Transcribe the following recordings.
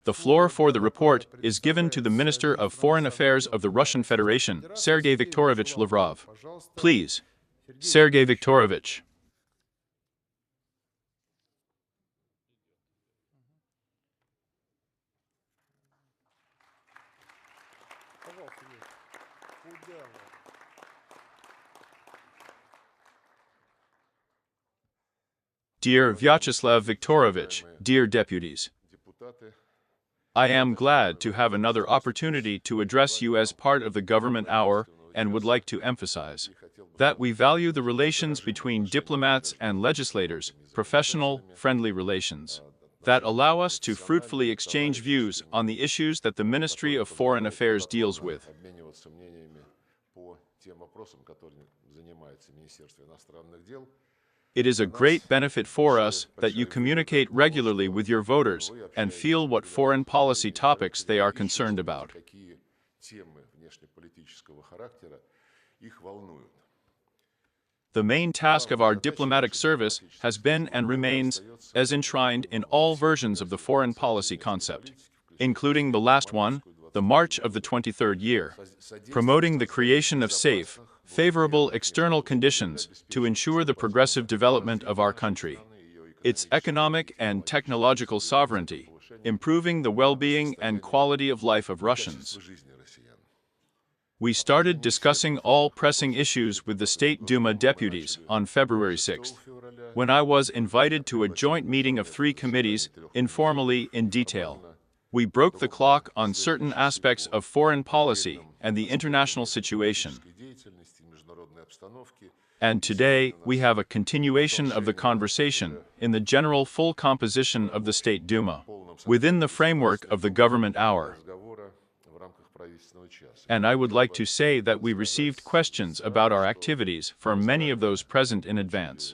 The floor for the report is given to the Minister of Foreign Affairs of the Russian Federation, Sergei Viktorovich Lavrov. Please, Sergei Viktorovich. Dear Vyacheslav Viktorovich, dear deputies, I am glad to have another opportunity to address you as part of the government hour and would like to emphasize that we value the relations between diplomats and legislators, professional, friendly relations, that allow us to fruitfully exchange views on the issues that the Ministry of Foreign Affairs deals with. It is a great benefit for us that you communicate regularly with your voters and feel what foreign policy topics they are concerned about. The main task of our diplomatic service has been and remains as enshrined in all versions of the foreign policy concept, including the last one, the March of the 23rd year, promoting the creation of safe, favorable external conditions to ensure the progressive development of our country, its economic and technological sovereignty, improving the well-being and quality of life of Russians. We started discussing all pressing issues with the State Duma deputies on February 6th, when I was invited to a joint meeting of 3 committees, informally in detail. We broke the clock on certain aspects of foreign policy and the international situation. And today, we have a continuation of the conversation in the general full composition of the State Duma, within the framework of the government hour. And I would like to say that we received questions about our activities from many of those present in advance.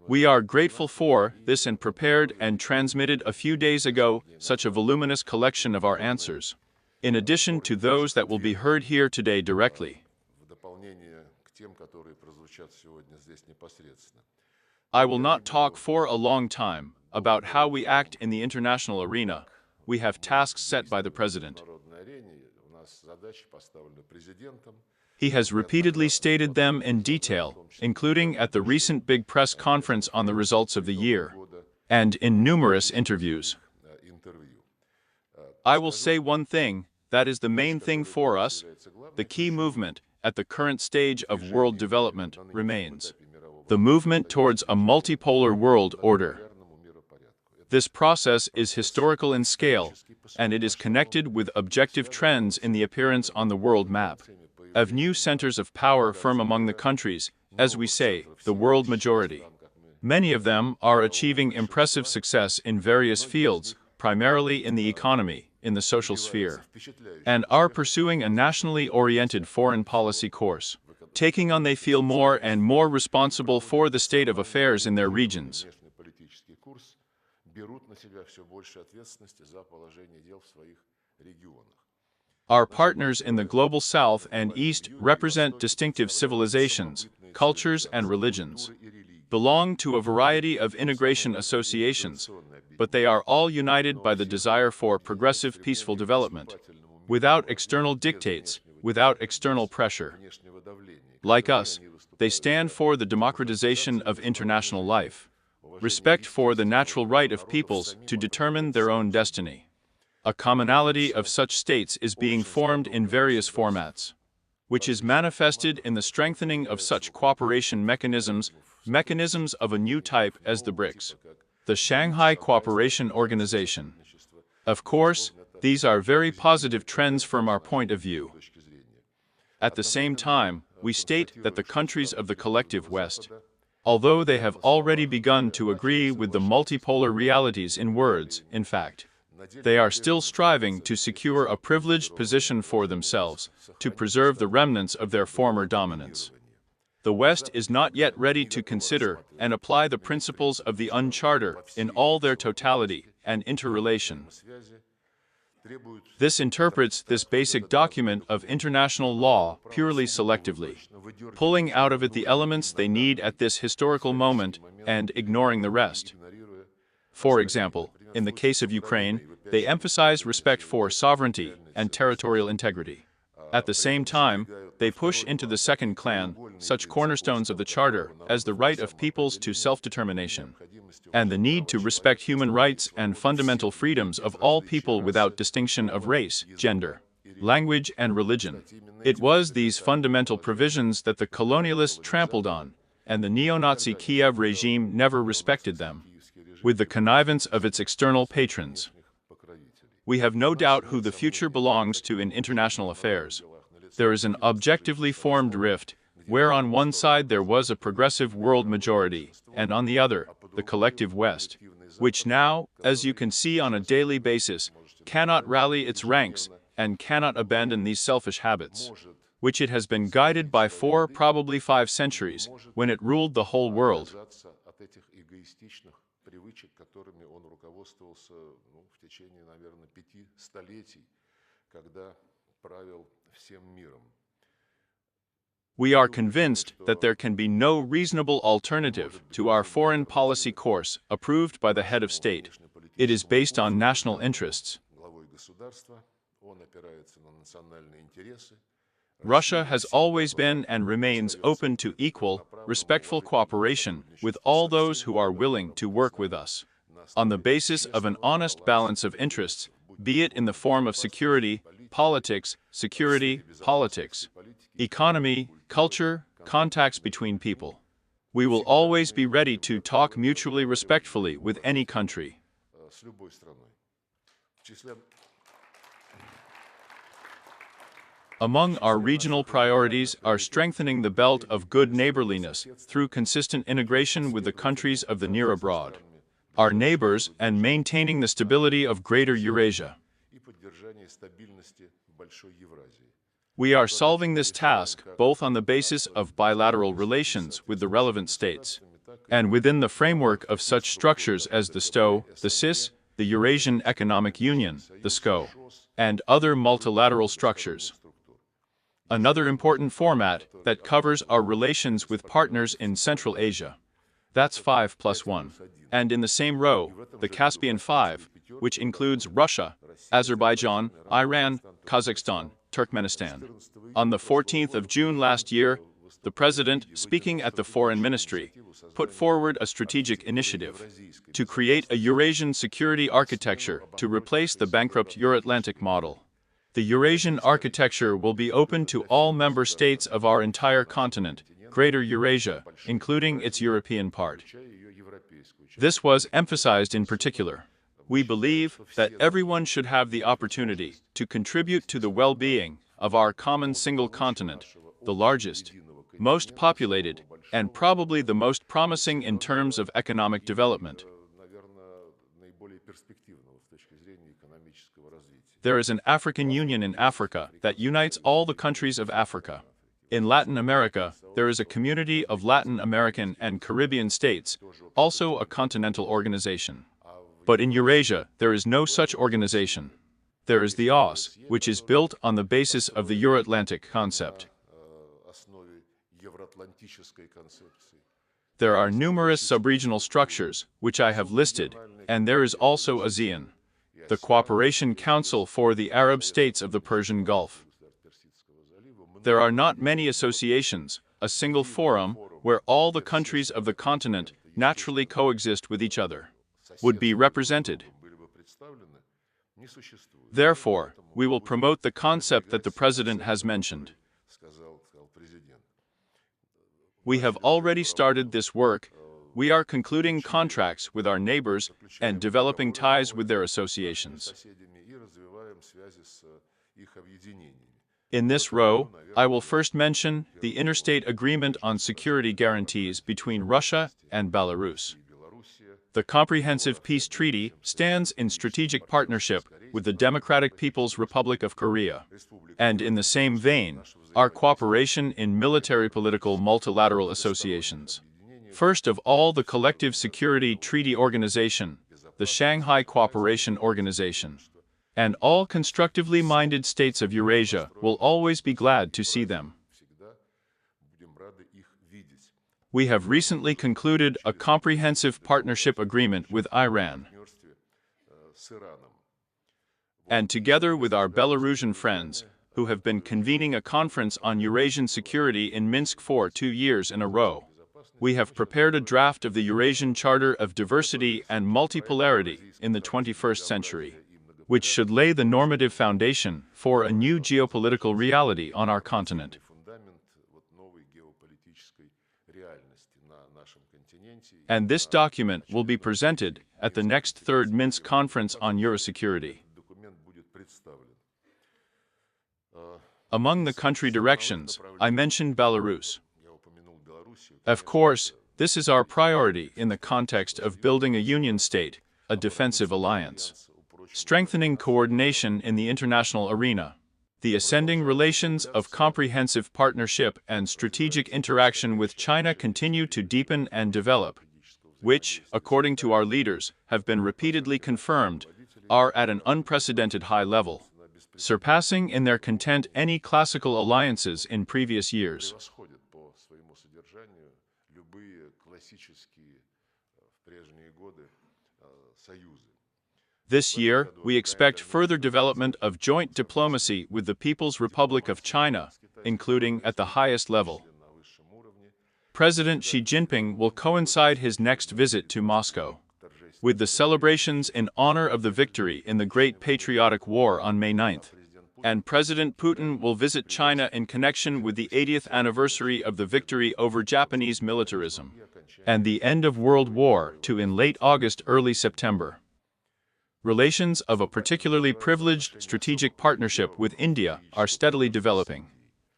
We are grateful for this and prepared and transmitted a few days ago such a voluminous collection of our answers, in addition to those that will be heard here today directly. I will not talk for a long time about how we act in the international arena. We have tasks set by the President. He has repeatedly stated them in detail, including at the recent big press conference on the results of the year, and in numerous interviews. I will say one thing, that is the main thing for us. The key movement at the current stage of world development remains the movement towards a multipolar world order. This process is historical in scale, and it is connected with objective trends in the appearance on the world map of new centers of power firm among the countries, as we say, the world majority. Many of them are achieving impressive success in various fields, primarily in the economy, in the social sphere, and are pursuing a nationally oriented foreign policy course, taking on they feel more and more responsible for the state of affairs in their regions. Our partners in the Global South and East represent distinctive civilizations, cultures, and religions, belong to a variety of integration associations, but they are all united by the desire for progressive peaceful development, without external dictates, without external pressure. Like us, they stand for the democratization of international life, respect for the natural right of peoples to determine their own destiny. A commonality of such states is being formed in various formats, which is manifested in the strengthening of such cooperation mechanisms of a new type as the BRICS, the Shanghai Cooperation Organization. Of course, these are very positive trends from our point of view. At the same time, we state that the countries of the collective West, although they have already begun to agree with the multipolar realities in words, in fact, they are still striving to secure a privileged position for themselves, to preserve the remnants of their former dominance. The West is not yet ready to consider and apply the principles of the UN Charter in all their totality and interrelation. This interprets this basic document of international law purely selectively, pulling out of it the elements they need at this historical moment and ignoring the rest. For example, in the case of Ukraine, they emphasize respect for sovereignty and territorial integrity. At the same time, they push into the second clan such cornerstones of the Charter as the right of peoples to self-determination, and the need to respect human rights and fundamental freedoms of all people without distinction of race, gender, language, and religion. It was these fundamental provisions that the colonialists trampled on, and the neo-Nazi Kiev regime never respected them, with the connivance of its external patrons. We have no doubt who the future belongs to in international affairs. There is an objectively formed rift, where on one side there was a progressive world majority, and on the other, the collective West, which now, as you can see on a daily basis, cannot rally its ranks and cannot abandon these selfish habits, which it has been guided by 4, probably 5 centuries, when it ruled the whole world. We are convinced that there can be no reasonable alternative to our foreign policy course approved by the head of state. It is based on national interests. Russia has always been and remains open to equal, respectful cooperation with all those who are willing to work with us, on the basis of an honest balance of interests, be it in the form of security, politics, economy, culture, contacts between people. We will always be ready to talk mutually respectfully with any country. Among our regional priorities are strengthening the belt of good neighborliness through consistent integration with the countries of the near abroad, our neighbors, and maintaining the stability of Greater Eurasia. We are solving this task both on the basis of bilateral relations with the relevant states, and within the framework of such structures as the STO, the CIS, the Eurasian Economic Union, the SCO, and other multilateral structures. Another important format that covers our relations with partners in Central Asia. That's 5+1. And in the same row, the Caspian 5, which includes Russia, Azerbaijan, Iran, Kazakhstan, Turkmenistan. On the 14th of June last year, the President, speaking at the Foreign Ministry, put forward a strategic initiative to create a Eurasian security architecture to replace the bankrupt Euro-Atlantic model. The Eurasian architecture will be open to all member states of our entire continent, Greater Eurasia, including its European part. This was emphasized in particular. We believe that everyone should have the opportunity to contribute to the well-being of our common single continent, the largest, most populated, and probably the most promising in terms of economic development. There is an African Union in Africa that unites all the countries of Africa. In Latin America, there is a community of Latin American and Caribbean states, also a continental organization. But in Eurasia, there is no such organization. There is the OSCE, which is built on the basis of the Euro-Atlantic concept. There are numerous sub-regional structures, which I have listed, and there is also ASEAN, the Cooperation Council for the Arab States of the Persian Gulf. There are not many associations, a single forum, where all the countries of the continent naturally coexist with each other, would be represented. Therefore, we will promote the concept that the President has mentioned. We have already started this work. We are concluding contracts with our neighbors and developing ties with their associations. In this row, I will first mention the Interstate Agreement on Security Guarantees between Russia and Belarus. The Comprehensive Peace Treaty stands in strategic partnership with the Democratic People's Republic of Korea, and in the same vein, our cooperation in military-political multilateral associations. First of all, the Collective Security Treaty Organization, the Shanghai Cooperation Organization. And all constructively minded states of Eurasia will always be glad to see them. We have recently concluded a comprehensive partnership agreement with Iran. And together with our Belarusian friends, who have been convening a conference on Eurasian security in Minsk for 2 years in a row, we have prepared a draft of the Eurasian Charter of Diversity and Multipolarity in the 21st century, which should lay the normative foundation for a new geopolitical reality on our continent. And this document will be presented at the next Third Minsk Conference on Eurosecurity. Among the country directions, I mentioned Belarus. Of course, this is our priority in the context of building a union state, a defensive alliance, strengthening coordination in the international arena, the ascending relations of comprehensive partnership and strategic interaction with China continue to deepen and develop, which, according to our leaders, have been repeatedly confirmed, are at an unprecedented high level, surpassing in their content any classical alliances in previous years. This year, we expect further development of joint diplomacy with the People's Republic of China, including at the highest level. President Xi Jinping will coincide his next visit to Moscow with the celebrations in honor of the victory in the Great Patriotic War on May 9th, and President Putin will visit China in connection with the 80th anniversary of the victory over Japanese militarism and the end of World War II in late August, early September. Relations of a particularly privileged strategic partnership with India are steadily developing.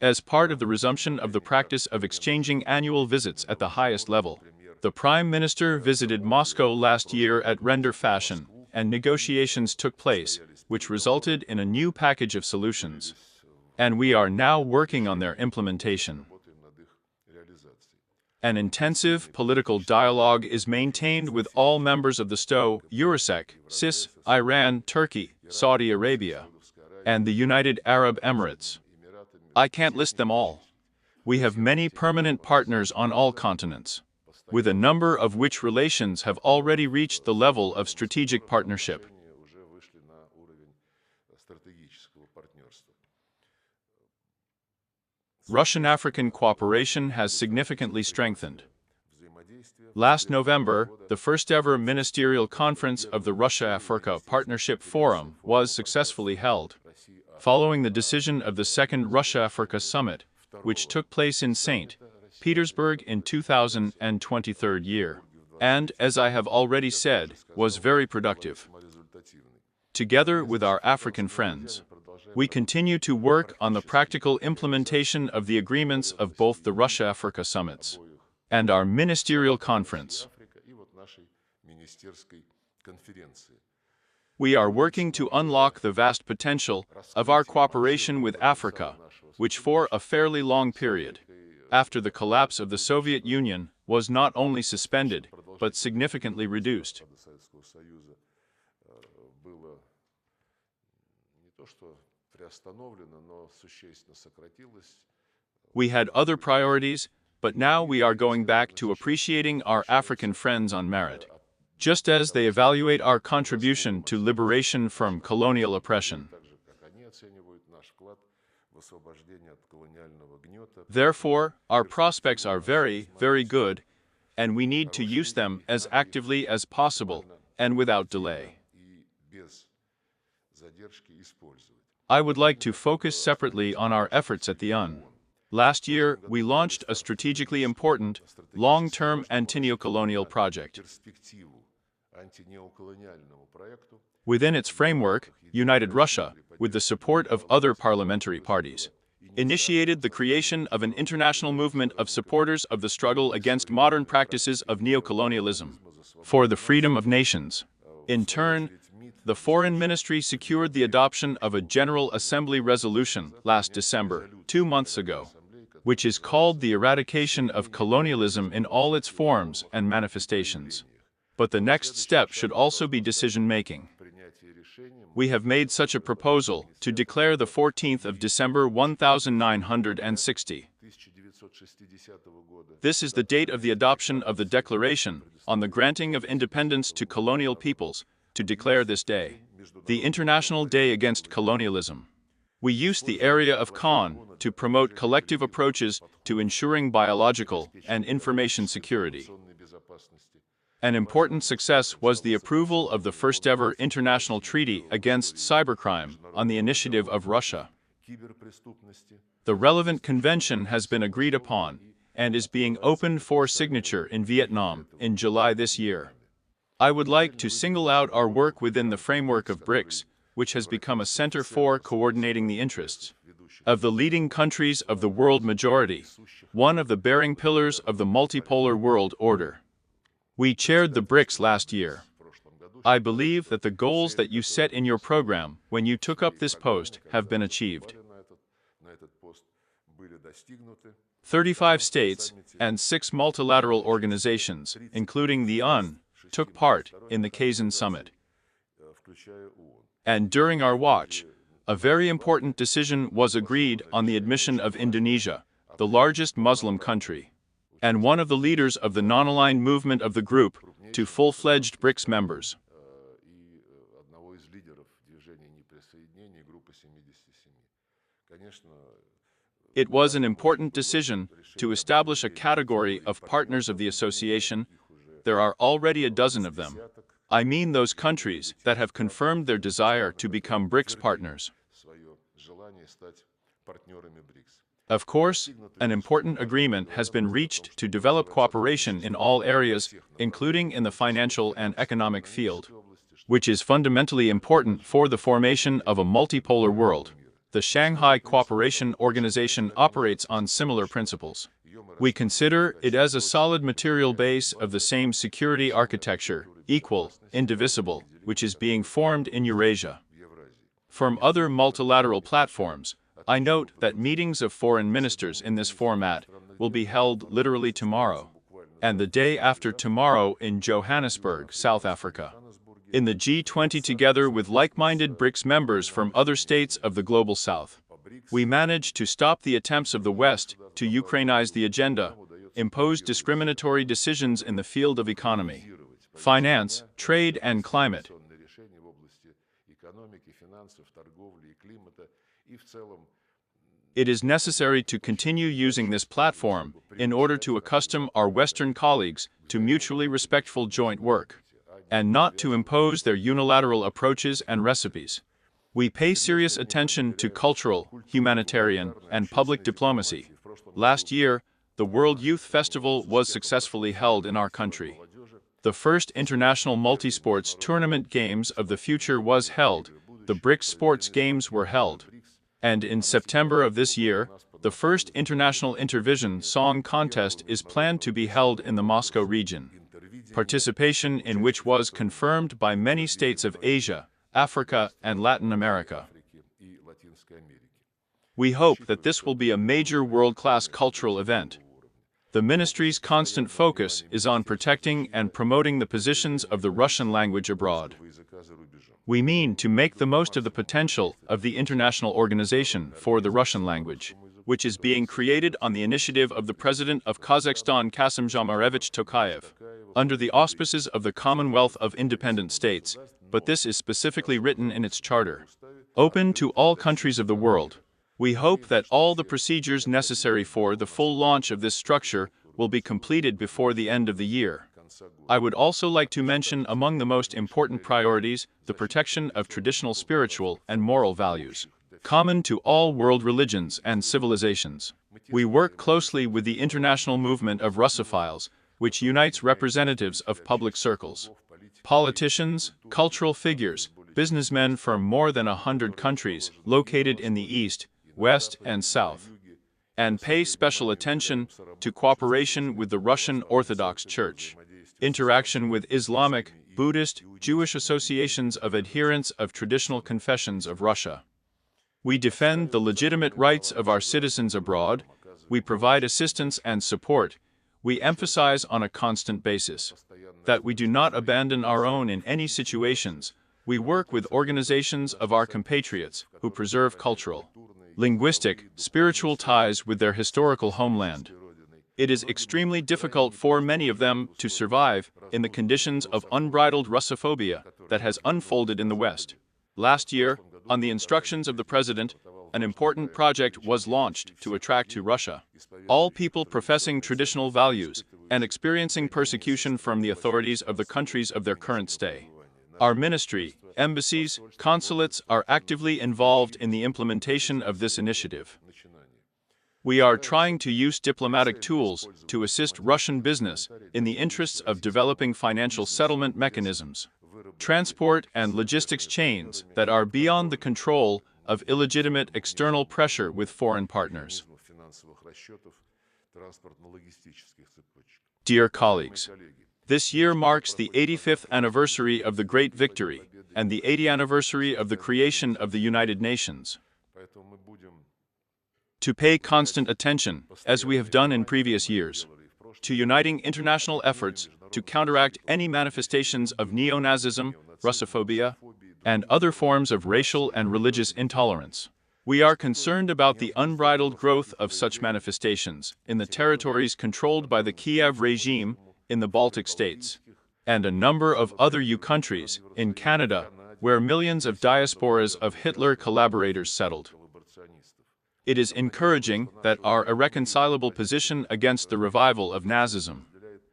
As part of the resumption of the practice of exchanging annual visits at the highest level, the Prime Minister visited Moscow last year at render fashion, and negotiations took place, which resulted in a new package of solutions. And we are now working on their implementation. An intensive political dialogue is maintained with all members of the STO, Eurasec, CIS, Iran, Turkey, Saudi Arabia, and the United Arab Emirates. I can't list them all. We have many permanent partners on all continents, with a number of which relations have already reached the level of strategic partnership. Russian-African cooperation has significantly strengthened. Last November, the first-ever ministerial conference of the Russia-Africa Partnership Forum was successfully held, following the decision of the Second Russia-Africa Summit, which took place in St. Petersburg in 2023 year, and, as I have already said, was very productive. Together with our African friends, we continue to work on the practical implementation of the agreements of both the Russia-Africa summits and our ministerial conference. We are working to unlock the vast potential of our cooperation with Africa, which for a fairly long period, after the collapse of the Soviet Union, was not only suspended, but significantly reduced. We had other priorities, but now we are going back to appreciating our African friends on merit, just as they evaluate our contribution to liberation from colonial oppression. Therefore, our prospects are very, very good, and we need to use them as actively as possible and without delay. I would like to focus separately on our efforts at the UN. Last year, we launched a strategically important, long-term anti-neocolonial project. Within its framework, United Russia, with the support of other parliamentary parties, initiated the creation of an international movement of supporters of the struggle against modern practices of neocolonialism for the freedom of nations. In turn, the Foreign Ministry secured the adoption of a General Assembly resolution last December, 2 months ago, which is called the eradication of colonialism in all its forms and manifestations. But the next step should also be decision-making. We have made such a proposal to declare the 14th of December 1960. This is the date of the adoption of the Declaration on the granting of independence to colonial peoples, to declare this day the International Day Against Colonialism. We used the area of Khan to promote collective approaches to ensuring biological and information security. An important success was the approval of the first-ever international treaty against cybercrime on the initiative of Russia. The relevant convention has been agreed upon and is being opened for signature in Vietnam in July this year. I would like to single out our work within the framework of BRICS, which has become a center for coordinating the interests of the leading countries of the world majority, one of the bearing pillars of the multipolar world order. We chaired the BRICS last year. I believe that the goals that you set in your program when you took up this post have been achieved. 35 states and 6 multilateral organizations, including the UN, took part in the Kazan summit. And during our watch, a very important decision was agreed on the admission of Indonesia, the largest Muslim country, and one of the leaders of the non-aligned movement of the group, to full-fledged BRICS members. It was an important decision to establish a category of partners of the association. There are already a dozen of them. I mean those countries that have confirmed their desire to become BRICS partners. Of course, an important agreement has been reached to develop cooperation in all areas, including in the financial and economic field, which is fundamentally important for the formation of a multipolar world. The Shanghai Cooperation Organization operates on similar principles. We consider it as a solid material base of the same security architecture, equal, indivisible, which is being formed in Eurasia. From other multilateral platforms, I note that meetings of foreign ministers in this format will be held literally tomorrow, and the day after tomorrow in Johannesburg, South Africa, in the G20 together with like-minded BRICS members from other states of the Global South. We managed to stop the attempts of the West to Ukrainize the agenda, impose discriminatory decisions in the field of economy, finance, trade, and climate. It is necessary to continue using this platform in order to accustom our Western colleagues to mutually respectful joint work, and not to impose their unilateral approaches and recipes. We pay serious attention to cultural, humanitarian, and public diplomacy. Last year, the World Youth Festival was successfully held in our country. The first international multisports tournament games of the future was held, the BRICS Sports Games were held. And in September of this year, the first international Intervision song contest is planned to be held in the Moscow region, participation in which was confirmed by many states of Asia, Africa, and Latin America. We hope that this will be a major world-class cultural event. The Ministry's constant focus is on protecting and promoting the positions of the Russian language abroad. We mean to make the most of the potential of the international organization for the Russian language, which is being created on the initiative of the President of Kazakhstan Kassym-Jomart Tokayev, under the auspices of the Commonwealth of Independent States, but this is specifically written in its charter. Open to all countries of the world. We hope that all the procedures necessary for the full launch of this structure will be completed before the end of the year. I would also like to mention among the most important priorities the protection of traditional spiritual and moral values, common to all world religions and civilizations. We work closely with the international movement of Russophiles, which unites representatives of public circles, politicians, cultural figures, businessmen from more than 100 countries located in the East, West, and South, and pay special attention to cooperation with the Russian Orthodox Church, interaction with Islamic, Buddhist, Jewish associations of adherents of traditional confessions of Russia. We defend the legitimate rights of our citizens abroad, we provide assistance and support, we emphasize on a constant basis that we do not abandon our own in any situations, We work with organizations of our compatriots who preserve cultural, linguistic, spiritual ties with their historical homeland. It is extremely difficult for many of them to survive in the conditions of unbridled Russophobia that has unfolded in the West. Last year, on the instructions of the President, an important project was launched to attract to Russia all people professing traditional values and experiencing persecution from the authorities of the countries of their current stay. Our ministry, embassies, consulates are actively involved in the implementation of this initiative. We are trying to use diplomatic tools to assist Russian business in the interests of developing financial settlement mechanisms, transport and logistics chains that are beyond the control of illegitimate external pressure with foreign partners. Dear colleagues, this year marks the 85th anniversary of the Great Victory and the 80th anniversary of the creation of the United Nations. To pay constant attention, as we have done in previous years, to uniting international efforts to counteract any manifestations of neo-Nazism, Russophobia, and other forms of racial and religious intolerance. We are concerned about the unbridled growth of such manifestations in the territories controlled by the Kiev regime in the Baltic states, and a number of other EU countries in Canada, where millions of diasporas of Hitler collaborators settled. It is encouraging that our irreconcilable position against the revival of Nazism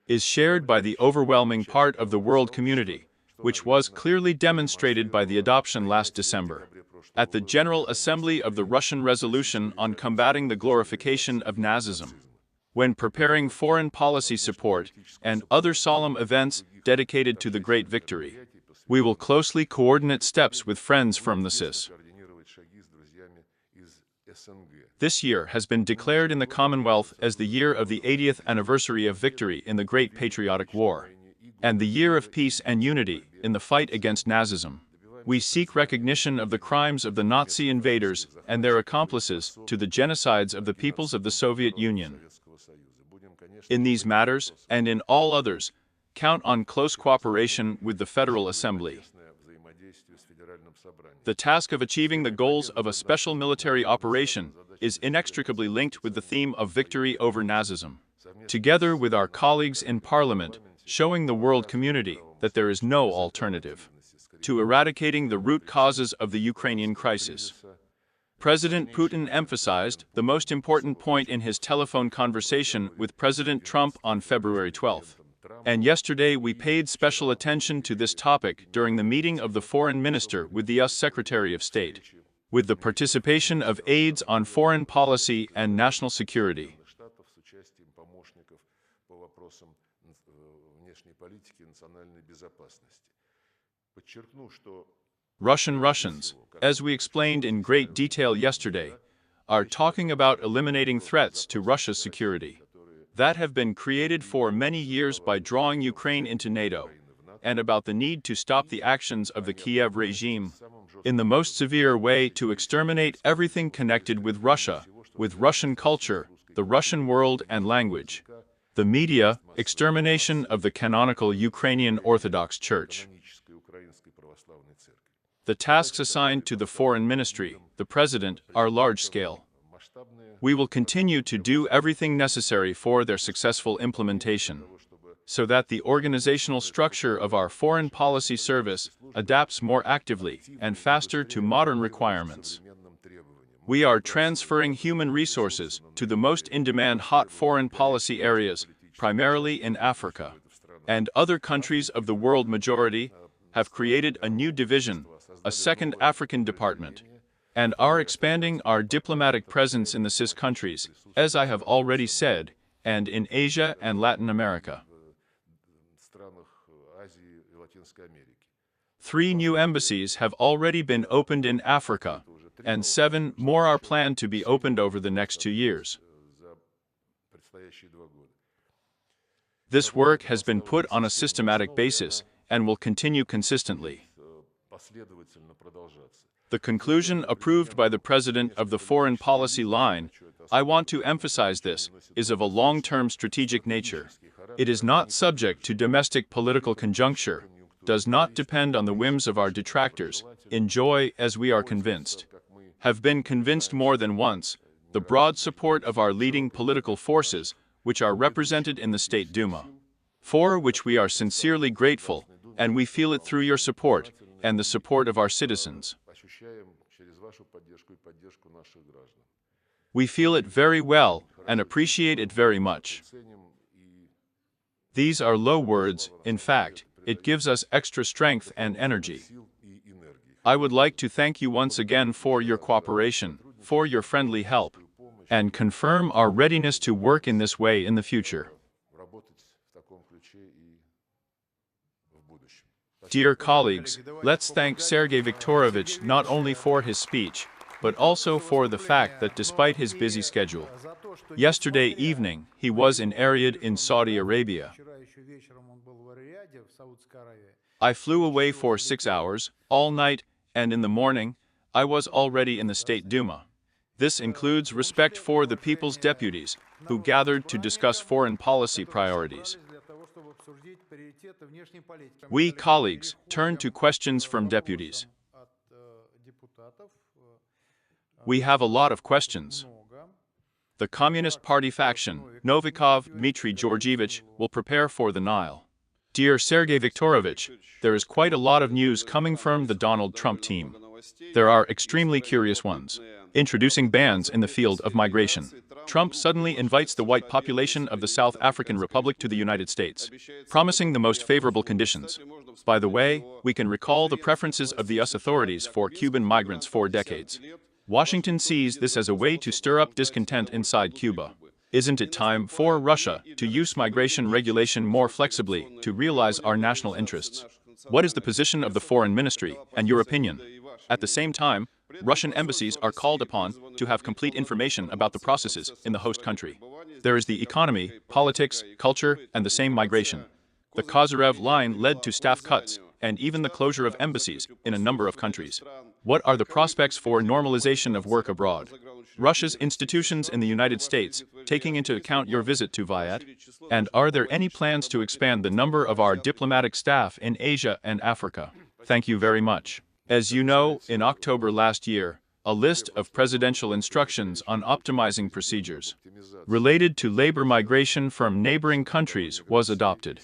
is shared by the overwhelming part of the world community, which was clearly demonstrated by the adoption last December at the General Assembly of the Russian Resolution on combating the glorification of Nazism. When preparing foreign policy support and other solemn events dedicated to the Great Victory, we will closely coordinate steps with friends from the CIS. This year has been declared in the Commonwealth as the year of the 80th anniversary of victory in the Great Patriotic War, and the year of peace and unity in the fight against Nazism. We seek recognition of the crimes of the Nazi invaders and their accomplices to the genocides of the peoples of the Soviet Union. In these matters, and in all others, count on close cooperation with the Federal Assembly. The task of achieving the goals of a special military operation is inextricably linked with the theme of victory over Nazism. Together with our colleagues in Parliament, showing the world community that there is no alternative to eradicating the root causes of the Ukrainian crisis. President Putin emphasized the most important point in his telephone conversation with President Trump on February 12. And yesterday we paid special attention to this topic during the meeting of the Foreign Minister with the US Secretary of State, with the participation of aides on foreign policy and national security. Russians, as we explained in great detail yesterday, are talking about eliminating threats to Russia's security that have been created for many years by drawing Ukraine into NATO, and about the need to stop the actions of the Kiev regime in the most severe way to exterminate everything connected with Russia, with Russian culture, the Russian world and language, the media, extermination of the canonical Ukrainian Orthodox Church. The tasks assigned to the Foreign Ministry, the President, are large-scale. We will continue to do everything necessary for their successful implementation, so that the organizational structure of our foreign policy service adapts more actively and faster to modern requirements. We are transferring human resources to the most in-demand hot foreign policy areas, primarily in Africa, and other countries of the world majority have created a new division, a second African department, and are expanding our diplomatic presence in the CIS countries, as I have already said, and in Asia and Latin America. 3 new embassies have already been opened in Africa, and 7 more are planned to be opened over the next 2 years. This work has been put on a systematic basis and will continue consistently. The conclusion approved by the President of the Foreign Policy Line, I want to emphasize this, is of a long-term strategic nature. It is not subject to domestic political conjuncture, does not depend on the whims of our detractors, enjoy as we are convinced. Have been convinced more than once, the broad support of our leading political forces, which are represented in the State Duma. For which we are sincerely grateful, and we feel it through your support, and the support of our citizens. We feel it very well, and appreciate it very much. These are low words, in fact, it gives us extra strength and energy. I would like to thank you once again for your cooperation, for your friendly help, and confirm our readiness to work in this way in the future. Dear colleagues, let's thank Sergei Viktorovich not only for his speech, but also for the fact that despite his busy schedule, yesterday evening he was in Riyadh in Saudi Arabia. I flew away for 6 hours, all night, and in the morning, I was already in the State Duma. This includes respect for the people's deputies, who gathered to discuss foreign policy priorities. We, colleagues, turn to questions from deputies. We have a lot of questions. The Communist Party faction, Novikov Dmitry Georgievich, will prepare for the Nile. Dear Sergei Viktorovich, there is quite a lot of news coming from the Donald Trump team. There are extremely curious ones. Introducing bans in the field of migration. Trump suddenly invites the white population of the South African Republic to the United States, promising the most favorable conditions. By the way, we can recall the preferences of the US authorities for Cuban migrants for decades. Washington sees this as a way to stir up discontent inside Cuba. Isn't it time for Russia to use migration regulation more flexibly to realize our national interests? What is the position of the Foreign Ministry, and your opinion? At the same time, Russian embassies are called upon to have complete information about the processes in the host country. There is the economy, politics, culture, and the same migration. The Kozyrev line led to staff cuts, and even the closure of embassies in a number of countries. What are the prospects for normalization of work abroad? Russia's institutions in the United States, taking into account your visit to Viet? And are there any plans to expand the number of our diplomatic staff in Asia and Africa? Thank you very much. As you know, in October last year, a list of presidential instructions on optimizing procedures related to labor migration from neighboring countries was adopted.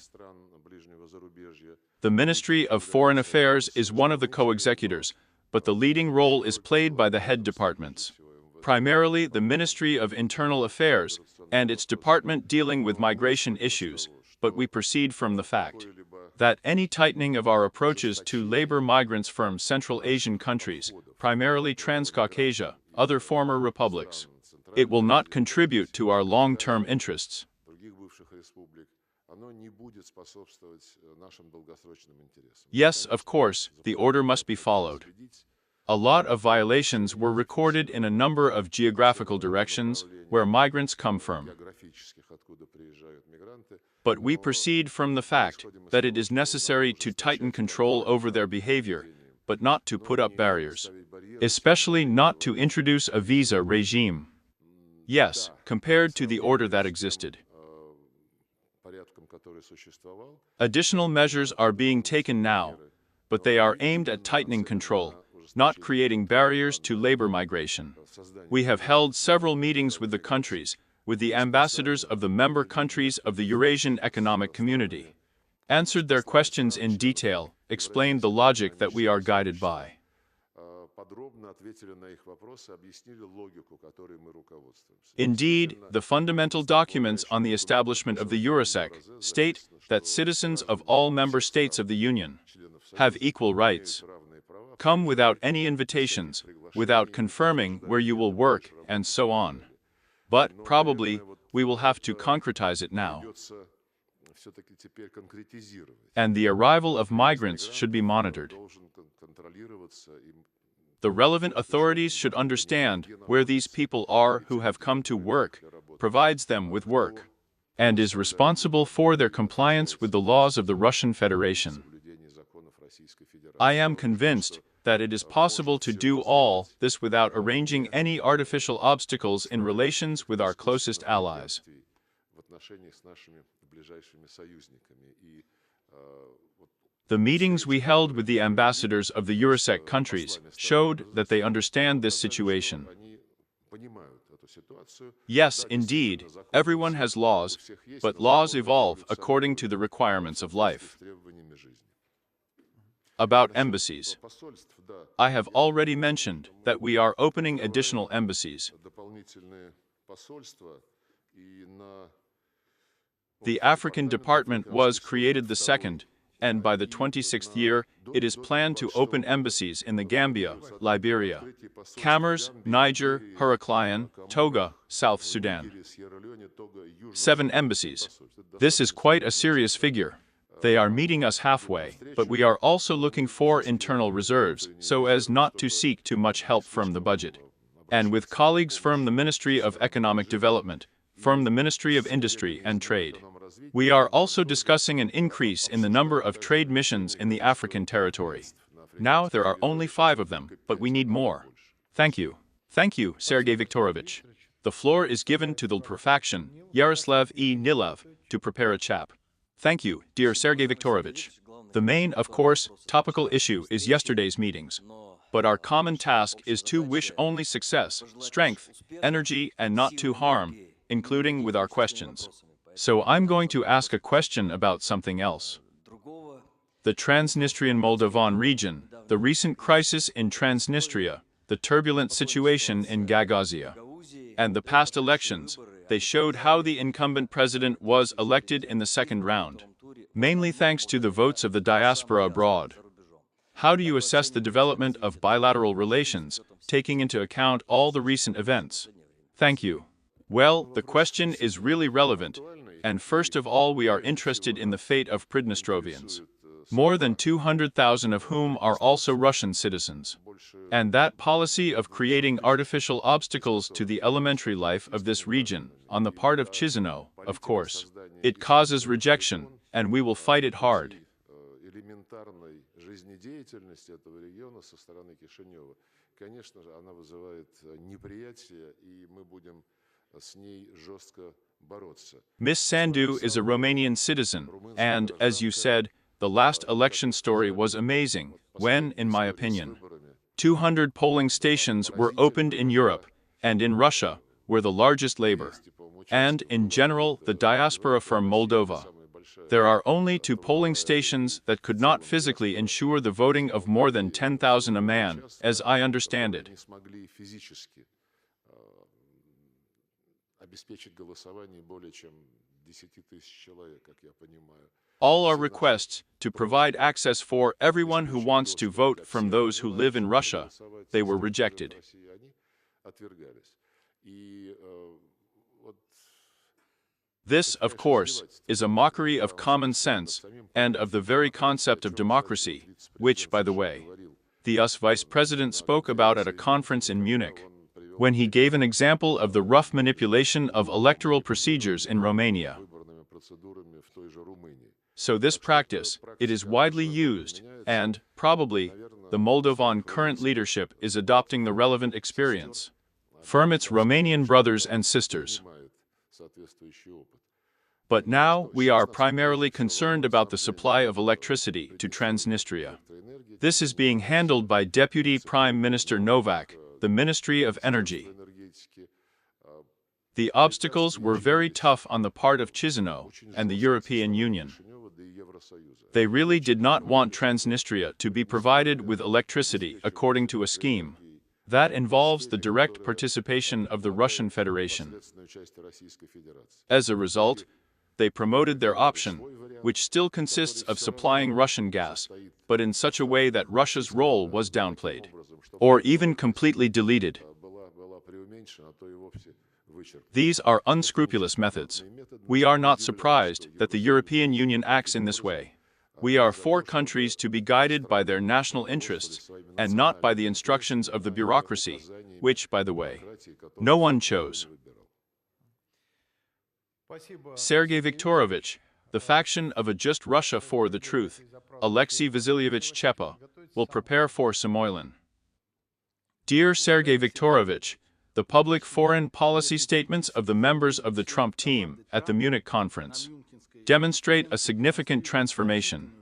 The Ministry of Foreign Affairs is one of the co-executors, but the leading role is played by the head departments. Primarily the Ministry of Internal Affairs and its department dealing with migration issues, but we proceed from the fact that any tightening of our approaches to labor migrants from Central Asian countries, primarily Transcaucasia, other former republics, it will not contribute to our long-term interests. Yes, of course, the order must be followed. A lot of violations were recorded in a number of geographical directions where migrants come from. But we proceed from the fact that it is necessary to tighten control over their behavior, but not to put up barriers, especially not to introduce a visa regime. Yes, compared to the order that existed. Additional measures are being taken now, but they are aimed at tightening control, not creating barriers to labor migration. We have held several meetings with the countries, with the ambassadors of the member countries of the Eurasian Economic Community, answered their questions in detail, explained the logic that we are guided by. Indeed, the fundamental documents on the establishment of the Eurosec state that citizens of all member states of the Union have equal rights. Come without any invitations, without confirming where you will work, and so on. But, probably, we will have to concretize it now. And the arrival of migrants should be monitored. The relevant authorities should understand where these people are who have come to work, provides them with work, and is responsible for their compliance with the laws of the Russian Federation. I am convinced that it is possible to do all this without arranging any artificial obstacles in relations with our closest allies. The meetings we held with the ambassadors of the Eurasec countries showed that they understand this situation. Yes, indeed, everyone has laws, but laws evolve according to the requirements of life. About embassies. I have already mentioned that we are opening additional embassies. The African department was created the second, and by the 26th year, it is planned to open embassies in the Gambia, Liberia, Cameroon, Niger, Heraclion, Togo, South Sudan. 7 embassies. This is quite a serious figure. They are meeting us halfway, but we are also looking for internal reserves, so as not to seek too much help from the budget. And with colleagues from the Ministry of Economic Development, from the Ministry of Industry and Trade. We are also discussing an increase in the number of trade missions in the African territory. Now there are only 5 of them, but we need more. Thank you. Thank you, Sergei Viktorovich. The floor is given to the Prafaction, Yaroslav E. Nilov, to prepare a chap. Thank you, dear Sergei Viktorovich. The main, of course, topical issue is yesterday's meetings. But our common task is to wish only success, strength, energy, and not to harm, including with our questions. So I'm going to ask a question about something else. The Transnistrian Moldovan region, the recent crisis in Transnistria, the turbulent situation in Gagauzia, and the past elections, they showed how the incumbent president was elected in the second round, mainly thanks to the votes of the diaspora abroad. How do you assess the development of bilateral relations, taking into account all the recent events? Thank you. Well, the question is really relevant, and first of all we are interested in the fate of Pridnestrovians, more than 200,000 of whom are also Russian citizens. And that policy of creating artificial obstacles to the elementary life of this region, on the part of Chisinau, of course, it causes rejection, and we will fight it hard. Miss Sandu is a Romanian citizen, and, as you said, the last election story was amazing, when, in my opinion, 200 polling stations were opened in Europe, and in Russia, were the largest labor, and, in general, the diaspora from Moldova. There are only 2 polling stations that could not physically ensure the voting of more than 10,000 a man, as I understand it. All our requests to provide access for everyone who wants to vote from those who live in Russia, they were rejected. This, of course, is a mockery of common sense and of the very concept of democracy, which, by the way, the US Vice President spoke about at a conference in Munich, when he gave an example of the rough manipulation of electoral procedures in Romania. So this practice, it is widely used, and, probably, the Moldovan current leadership is adopting the relevant experience from its Romanian brothers and sisters. But now we are primarily concerned about the supply of electricity to Transnistria. This is being handled by Deputy Prime Minister Novak, the Ministry of Energy. The obstacles were very tough on the part of Chisinau and the European Union. They really did not want Transnistria to be provided with electricity according to a scheme that involves the direct participation of the Russian Federation. As a result, they promoted their option, which still consists of supplying Russian gas, but in such a way that Russia's role was downplayed, or even completely deleted. These are unscrupulous methods. We are not surprised that the European Union acts in this way. We are for countries to be guided by their national interests, and not by the instructions of the bureaucracy, which, by the way, no one chose. Sergei Viktorovich, the faction of a Just Russia for the Truth, Alexei Vasilyevich Chepa, will prepare for Samoylin. Dear Sergei Viktorovich, the public foreign policy statements of the members of the Trump team at the Munich conference demonstrate a significant transformation.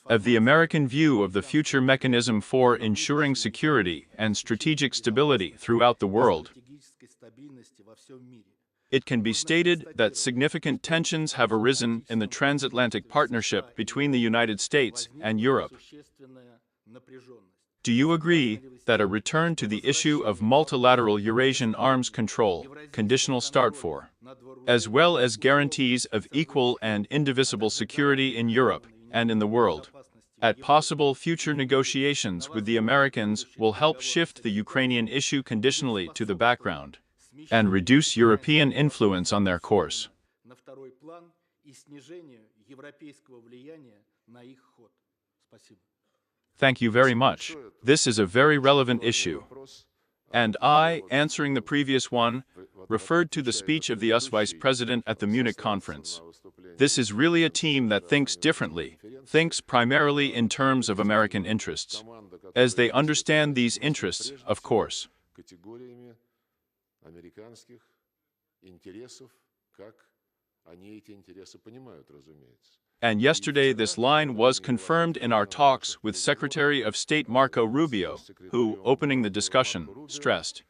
of the American view of the future mechanism for ensuring security and strategic stability throughout the world. It can be stated that significant tensions have arisen in the transatlantic partnership between the United States and Europe. Do you agree that a return to the issue of multilateral Eurasian arms control, conditional START for, as well as guarantees of equal and indivisible security in Europe and in the world, at possible future negotiations with the Americans will help shift the Ukrainian issue conditionally to the background and reduce European influence on their course? Thank you very much. This is a very relevant issue. And I, answering the previous one, referred to the speech of the US Vice President at the Munich conference. This is really a team that thinks differently, thinks primarily in terms of American interests, as they understand these interests, of course. And yesterday this line was confirmed in our talks with Secretary of State Marco Rubio, who, opening the discussion, stressed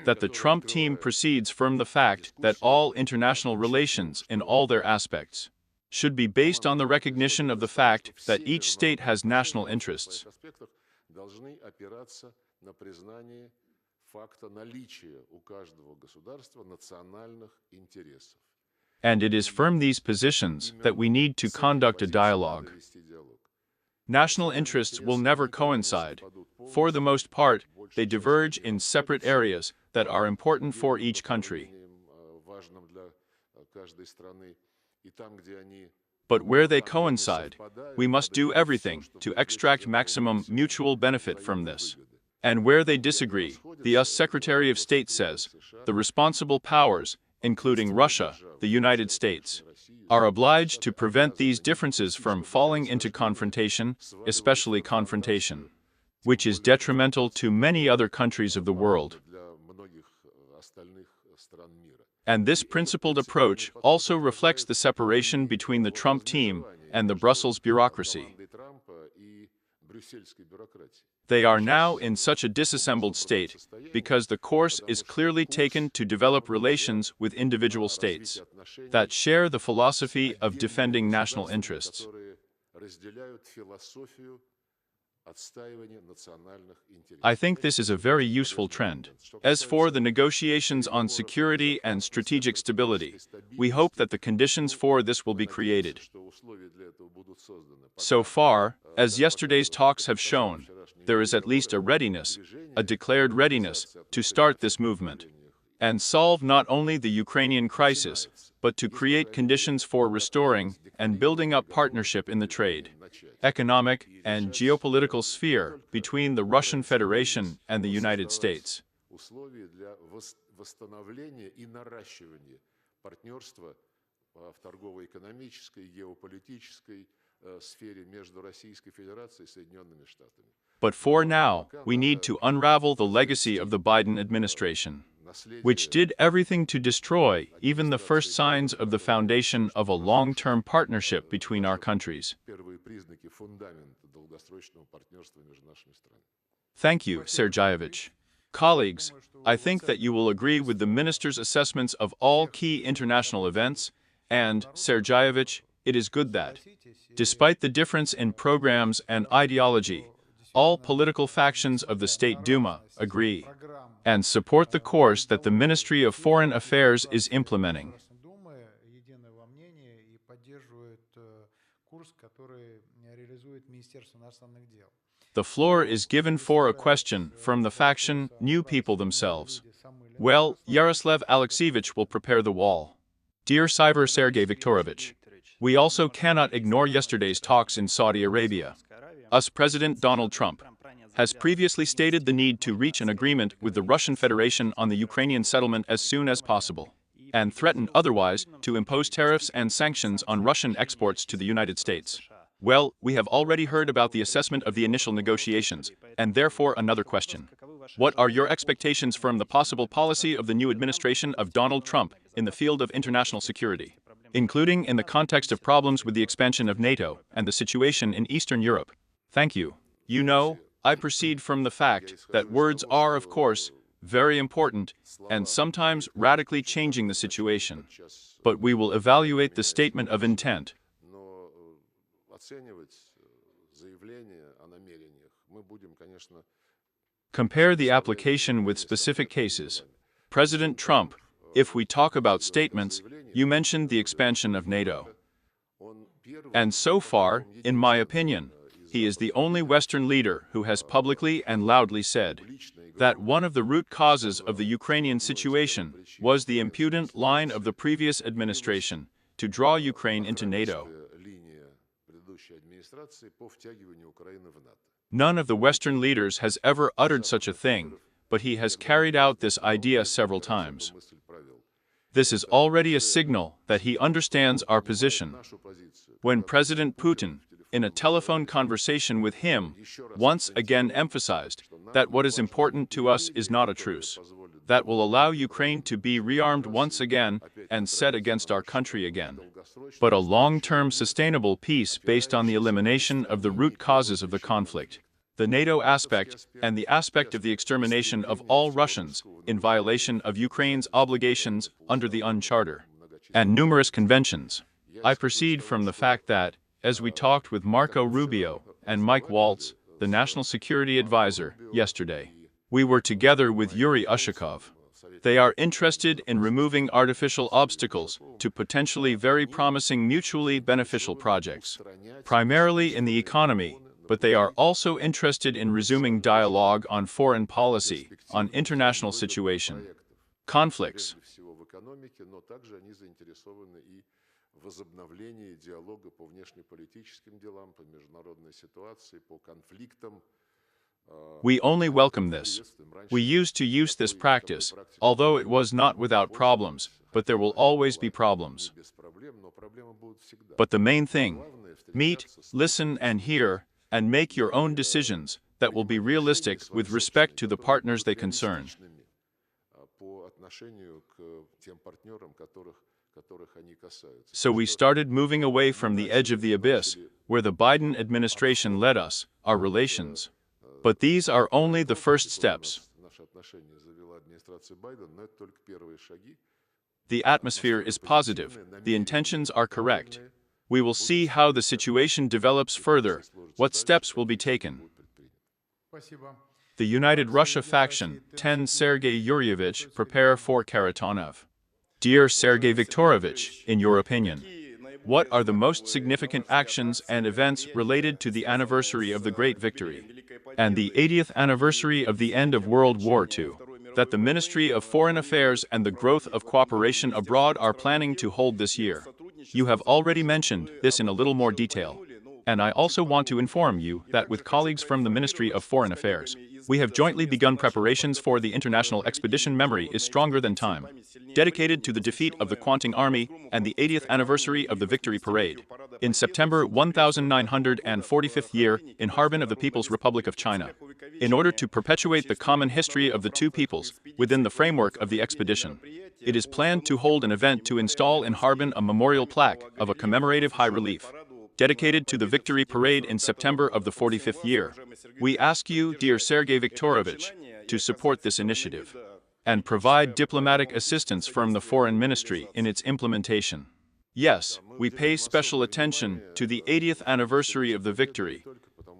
that the Trump team proceeds from the fact that all international relations in all their aspects should be based on the recognition of the fact that each state has national interests. And it is from these positions that we need to conduct a dialogue. National interests will never coincide. For the most part, they diverge in separate areas that are important for each country. But where they coincide, we must do everything to extract maximum mutual benefit from this. And where they disagree, the US Secretary of State says, the responsible powers, including Russia, the United States, are obliged to prevent these differences from falling into confrontation, especially confrontation, which is detrimental to many other countries of the world. And this principled approach also reflects the separation between the Trump team and the Brussels bureaucracy. They are now in such a disassembled state because the course is clearly taken to develop relations with individual states that share the philosophy of defending national interests. I think this is a very useful trend. As for the negotiations on security and strategic stability, we hope that the conditions for this will be created. So far, as yesterday's talks have shown, there is at least a readiness, a declared readiness, to start this movement and solve not only the Ukrainian crisis, but to create conditions for restoring and building up partnership in the trade, economic, and geopolitical sphere between the Russian Federation and the United States. But for now, we need to unravel the legacy of the Biden administration, which did everything to destroy even the first signs of the foundation of a long-term partnership between our countries. Thank you, Sergeyevich. Colleagues, I think that you will agree with the Minister's assessments of all key international events, and, Sergeyevich, it is good that, despite the difference in programs and ideology, all political factions of the State Duma agree and support the course that the Ministry of Foreign Affairs is implementing. The floor is given for a question from the faction New People themselves. Well, Yaroslav Alexievich will prepare the wall. Dear Syver Sergei Viktorovich, we also cannot ignore yesterday's talks in Saudi Arabia. US President Donald Trump has previously stated the need to reach an agreement with the Russian Federation on the Ukrainian settlement as soon as possible, and threatened otherwise to impose tariffs and sanctions on Russian exports to the United States. Well, we have already heard about the assessment of the initial negotiations, and therefore another question. What are your expectations from the possible policy of the new administration of Donald Trump in the field of international security? including in the context of problems with the expansion of NATO and the situation in Eastern Europe. Thank you. You know, I proceed from the fact that words are, of course, very important and sometimes radically changing the situation. But we will evaluate the statement of intent. Compare the application with specific cases. President Trump, if we talk about statements, you mentioned the expansion of NATO. And so far, in my opinion, he is the only Western leader who has publicly and loudly said that one of the root causes of the Ukrainian situation was the impudent line of the previous administration to draw Ukraine into NATO. None of the Western leaders has ever uttered such a thing, but he has carried out this idea several times. This is already a signal that he understands our position. When President Putin, in a telephone conversation with him, once again emphasized that what is important to us is not a truce that will allow Ukraine to be rearmed once again and set against our country again, but a long-term sustainable peace based on the elimination of the root causes of the conflict, the NATO aspect, and the aspect of the extermination of all Russians in violation of Ukraine's obligations under the UN Charter and numerous conventions. I proceed from the fact that, as we talked with Marco Rubio and Mike Waltz, the National Security Advisor, yesterday, we were together with Yuri Ushakov. They are interested in removing artificial obstacles to potentially very promising mutually beneficial projects, primarily in the economy, but they are also interested in resuming dialogue on foreign policy, on international situation, conflicts. We only welcome this. We used to use this practice, although it was not without problems, but there will always be problems. But the main thing, meet, listen and hear, and make your own decisions that will be realistic with respect to the partners they concern. So we started moving away from the edge of the abyss, where the Biden administration led us, our relations. But these are only the first steps. The atmosphere is positive, the intentions are correct. We will see how the situation develops further, what steps will be taken. The United Russia faction, 10 Sergei Yuryevich, prepare for Karatanov. Dear Sergei Viktorovich, in your opinion, what are the most significant actions and events related to the anniversary of the Great Victory and the 80th anniversary of the end of World War II that the Ministry of Foreign Affairs and the Growth of Cooperation Abroad are planning to hold this year? You have already mentioned this in a little more detail. And I also want to inform you that with colleagues from the Ministry of Foreign Affairs, we have jointly begun preparations for the International Expedition Memory is Stronger Than Time, dedicated to the defeat of the Kwantung Army and the 80th anniversary of the Victory Parade, in September 1945th year in Harbin of the People's Republic of China, in order to perpetuate the common history of the two peoples within the framework of the expedition. It is planned to hold an event to install in Harbin a memorial plaque of a commemorative high relief, dedicated to the Victory Parade in September of the 45th year. We ask you, dear Sergei Viktorovich, to support this initiative and provide diplomatic assistance from the Foreign Ministry in its implementation. Yes, we pay special attention to the 80th anniversary of the victory,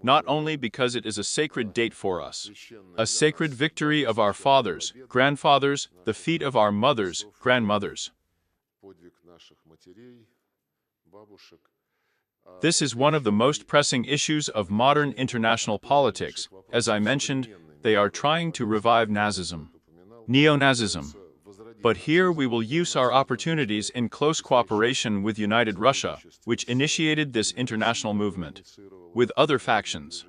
not only because it is a sacred date for us, a sacred victory of our fathers, grandfathers, the feet of our mothers, grandmothers. This is one of the most pressing issues of modern international politics. As I mentioned, they are trying to revive Nazism, neo-Nazism. But here we will use our opportunities in close cooperation with United Russia, which initiated this international movement, with other factions.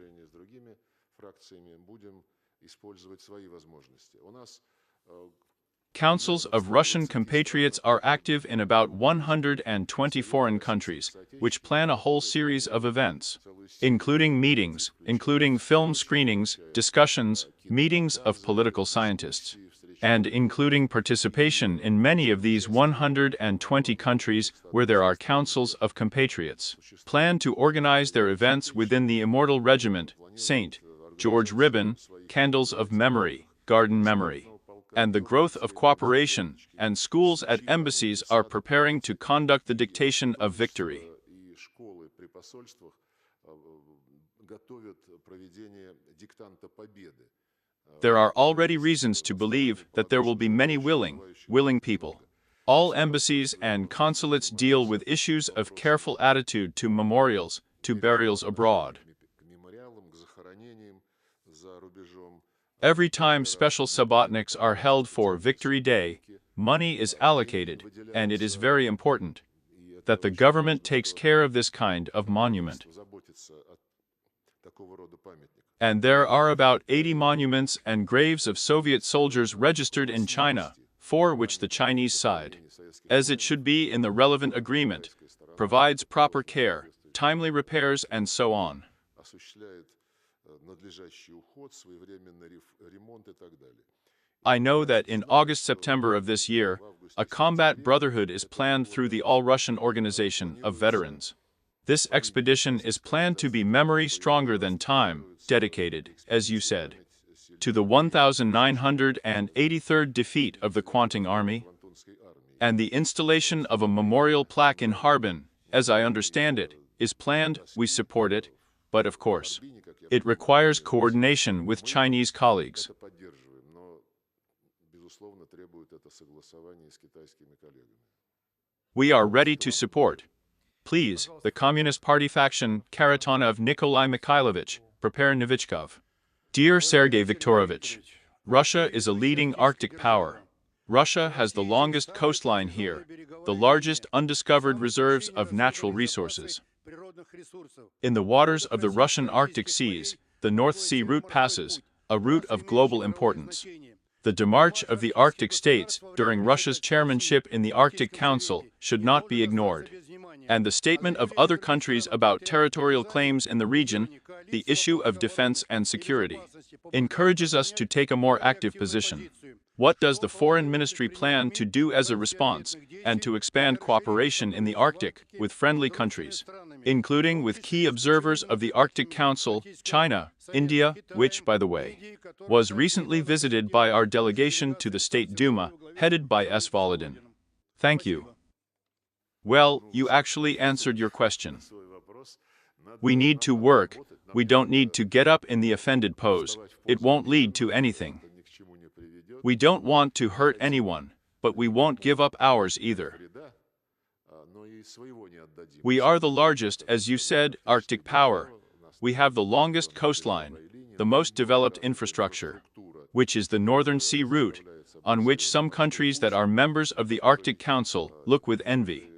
Councils of Russian compatriots are active in about 120 foreign countries, which plan a whole series of events, including meetings, including film screenings, discussions, meetings of political scientists, and including participation in many of these 120 countries where there are councils of compatriots, plan to organize their events within the immortal regiment, St. George Ribbon, Candles of Memory, Garden Memory, and the growth of cooperation, and schools at embassies are preparing to conduct the dictation of victory. There are already reasons to believe that there will be many willing people. All embassies and consulates deal with issues of careful attitude to memorials, to burials abroad. Every time special subotniks are held for Victory Day, money is allocated, and it is very important that the government takes care of this kind of monument. And there are about 80 monuments and graves of Soviet soldiers registered in China, for which the Chinese side, as it should be in the relevant agreement, provides proper care, timely repairs, and so on. I know that in August-September of this year, a combat brotherhood is planned through the All-Russian Organization of Veterans. This expedition is planned to be memory stronger than time, dedicated, as you said, to the 1983rd defeat of the Kwantung Army, and the installation of a memorial plaque in Harbin, as I understand it, is planned. We support it, but of course, it requires coordination with Chinese colleagues. We are ready to support. Please, the Communist Party faction, Karatanov Nikolai Mikhailovich, prepare Novichkov. Dear Sergei Viktorovich, Russia is a leading Arctic power. Russia has the longest coastline here, the largest undiscovered reserves of natural resources. In the waters of the Russian Arctic seas, the North Sea route passes, a route of global importance. The demarche of the Arctic states during Russia's chairmanship in the Arctic Council should not be ignored. And the statement of other countries about territorial claims in the region, the issue of defense and security, encourages us to take a more active position. What does the Foreign Ministry plan to do as a response, and to expand cooperation in the Arctic with friendly countries, including with key observers of the Arctic Council, China, India, which, by the way, was recently visited by our delegation to the State Duma, headed by S. Volodin? Thank you. Well, you actually answered your question. We need to work. We don't need to get up in the offended pose. It won't lead to anything. We don't want to hurt anyone, but we won't give up ours either. We are the largest, as you said, Arctic power. We have the longest coastline, the most developed infrastructure, which is the Northern Sea route, on which some countries that are members of the Arctic Council look with envy.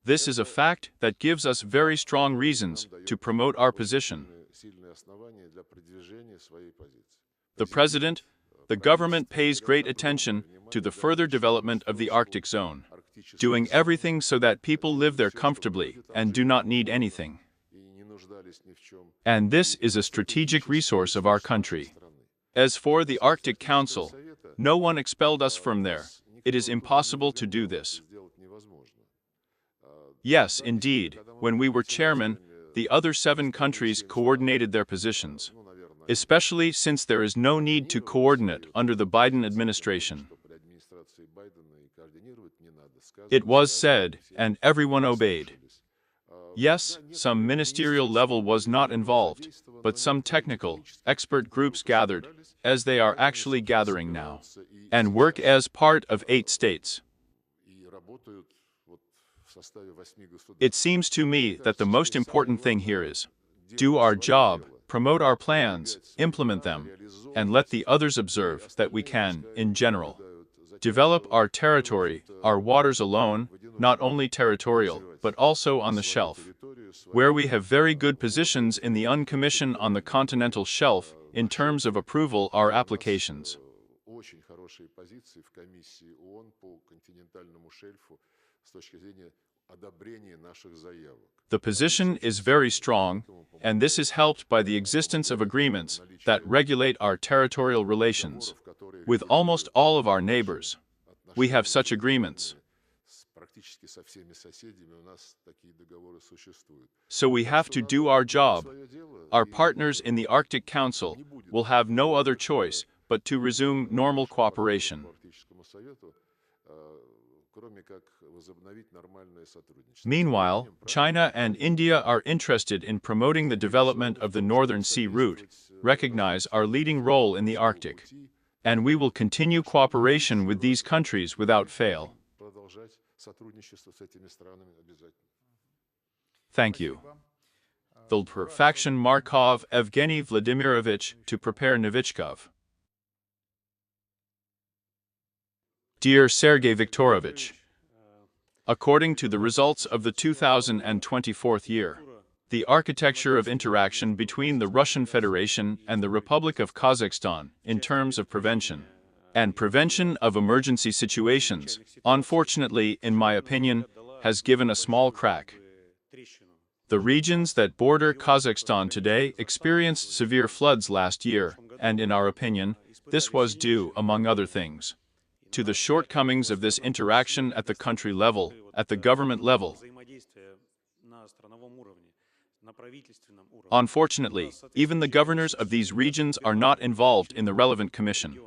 This is a fact that gives us very strong reasons to promote our position. The President, the government pays great attention to the further development of the Arctic zone, doing everything so that people live there comfortably and do not need anything. And this is a strategic resource of our country. As for the Arctic Council, no one expelled us from there. It is impossible to do this. Yes, indeed, when we were chairman, the other 7 countries coordinated their positions, especially since there is no need to coordinate under the Biden administration. It was said, and everyone obeyed. Yes, some ministerial level was not involved, but some technical, expert groups gathered, as they are actually gathering now, and work as part of 8 states. It seems to me that the most important thing here is do our job, promote our plans, implement them, and let the others observe that we can, in general, develop our territory, our waters alone, not only territorial, but also on the shelf, where we have very good positions in the UNCommission on the continental shelf in terms of approval our applications. The position is very strong, and this is helped by the existence of agreements that regulate our territorial relations with almost all of our neighbors. We have such agreements. So we have to do our job. Our partners in the Arctic Council will have no other choice but to resume normal cooperation. Meanwhile, China and India are interested in promoting the development of the Northern Sea route, recognize our leading role in the Arctic, and we will continue cooperation with these countries without fail. Thank you. Faction Markov Evgeny Vladimirovich to prepare Novichkov. Dear Sergei Viktorovich, according to the results of the 2024 year, the architecture of interaction between the Russian Federation and the Republic of Kazakhstan in terms of prevention of emergency situations, unfortunately, in my opinion, has given a small crack. The regions that border Kazakhstan today experienced severe floods last year, and in our opinion, this was due, among other things, to the shortcomings of this interaction at the country level, at the government level. Unfortunately, even the governors of these regions are not involved in the relevant commission.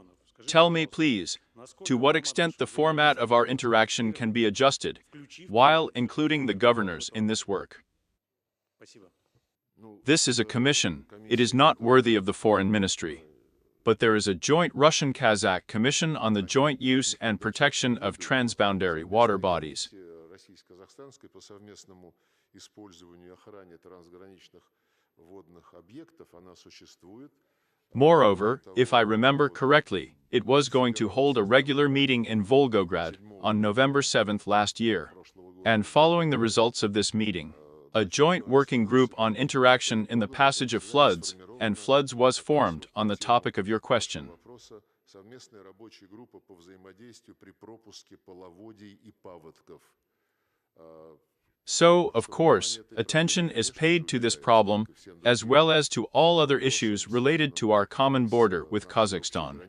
Tell me, please, to what extent the format of our interaction can be adjusted, while including the governors in this work. This is a commission. It is not worthy of the foreign ministry. But there is a joint Russian-Kazakh commission on the joint use and protection of transboundary water bodies. Moreover, if I remember correctly, it was going to hold a regular meeting in Volgograd on November 7th last year. And following the results of this meeting, a joint working group on interaction in the passage of floods and floods was formed on the topic of your question. So, of course, attention is paid to this problem, as well as to all other issues related to our common border with Kazakhstan.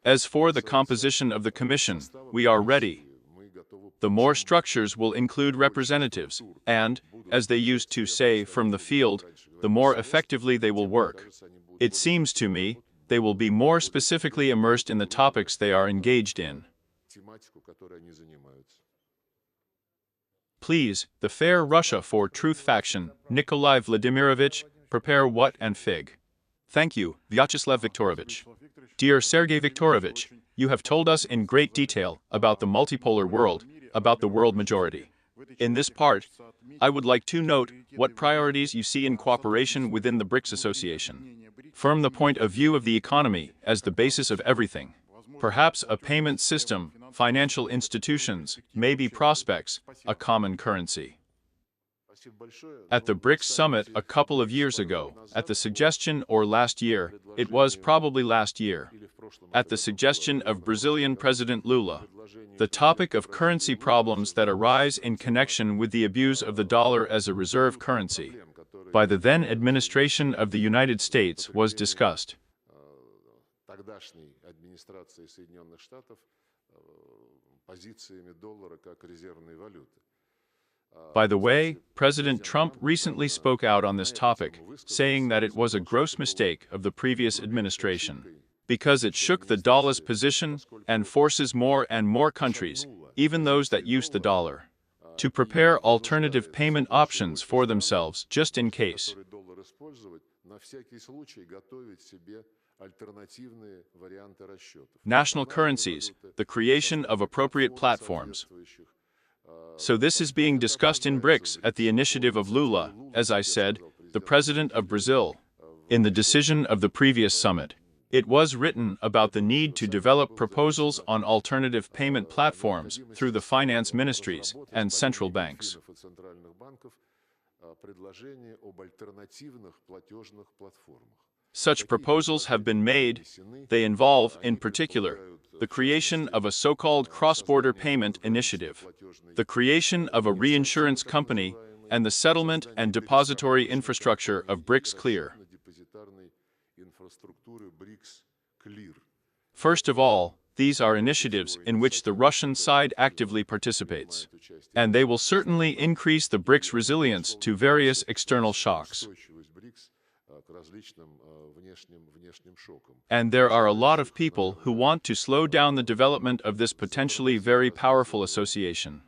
As for the composition of the Commission, we are ready. The more structures will include representatives, and, as they used to say, from the field, the more effectively they will work. It seems to me, they will be more specifically immersed in the topics they are engaged in. Please, the Fair Russia for Truth faction, Nikolai Vladimirovich, prepare what and fig. Thank you, Vyacheslav Viktorovich. Dear Sergei Viktorovich, you have told us in great detail about the multipolar world, about the world majority. In this part, I would like to note what priorities you see in cooperation within the BRICS Association. From the point of view of the economy as the basis of everything, perhaps a payment system, financial institutions, maybe prospects, a common currency. At the BRICS summit a couple of years ago, at the suggestion or last year, it was probably last year, at the suggestion of Brazilian President Lula, the topic of currency problems that arise in connection with the abuse of the dollar as a reserve currency by the then administration of the United States was discussed. By the way, President Trump recently spoke out on this topic, saying that it was a gross mistake of the previous administration, because it shook the dollar's position and forces more and more countries, even those that use the dollar, to prepare alternative payment options for themselves just in case. National currencies, the creation of appropriate platforms. So this is being discussed in BRICS at the initiative of Lula, as I said, the president of Brazil. In the decision of the previous summit, it was written about the need to develop proposals on alternative payment platforms through the finance ministries and central banks. Such proposals have been made. They involve, in particular, the creation of a so-called cross-border payment initiative, the creation of a reinsurance company, and the settlement and depository infrastructure of BRICS Clear. First of all, these are initiatives in which the Russian side actively participates, and they will certainly increase the BRICS resilience to various external shocks. And there are a lot of people who want to slow down the development of this potentially very powerful association.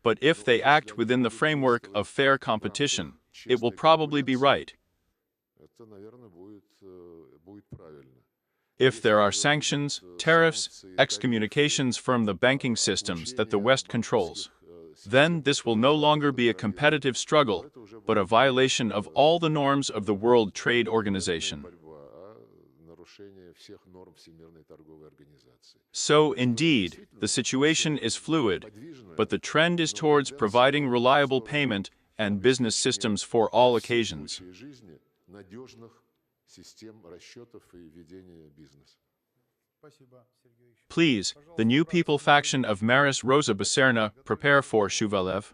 But if they act within the framework of fair competition, it will probably be right. If there are sanctions, tariffs, excommunications from the banking systems that the West controls, then this will no longer be a competitive struggle, but a violation of all the norms of the World Trade Organization. So, indeed, the situation is fluid, but the trend is towards providing reliable payment and business systems for all occasions. Please, the New People faction of Maris Rosa Baserna, prepare for Shuvalev.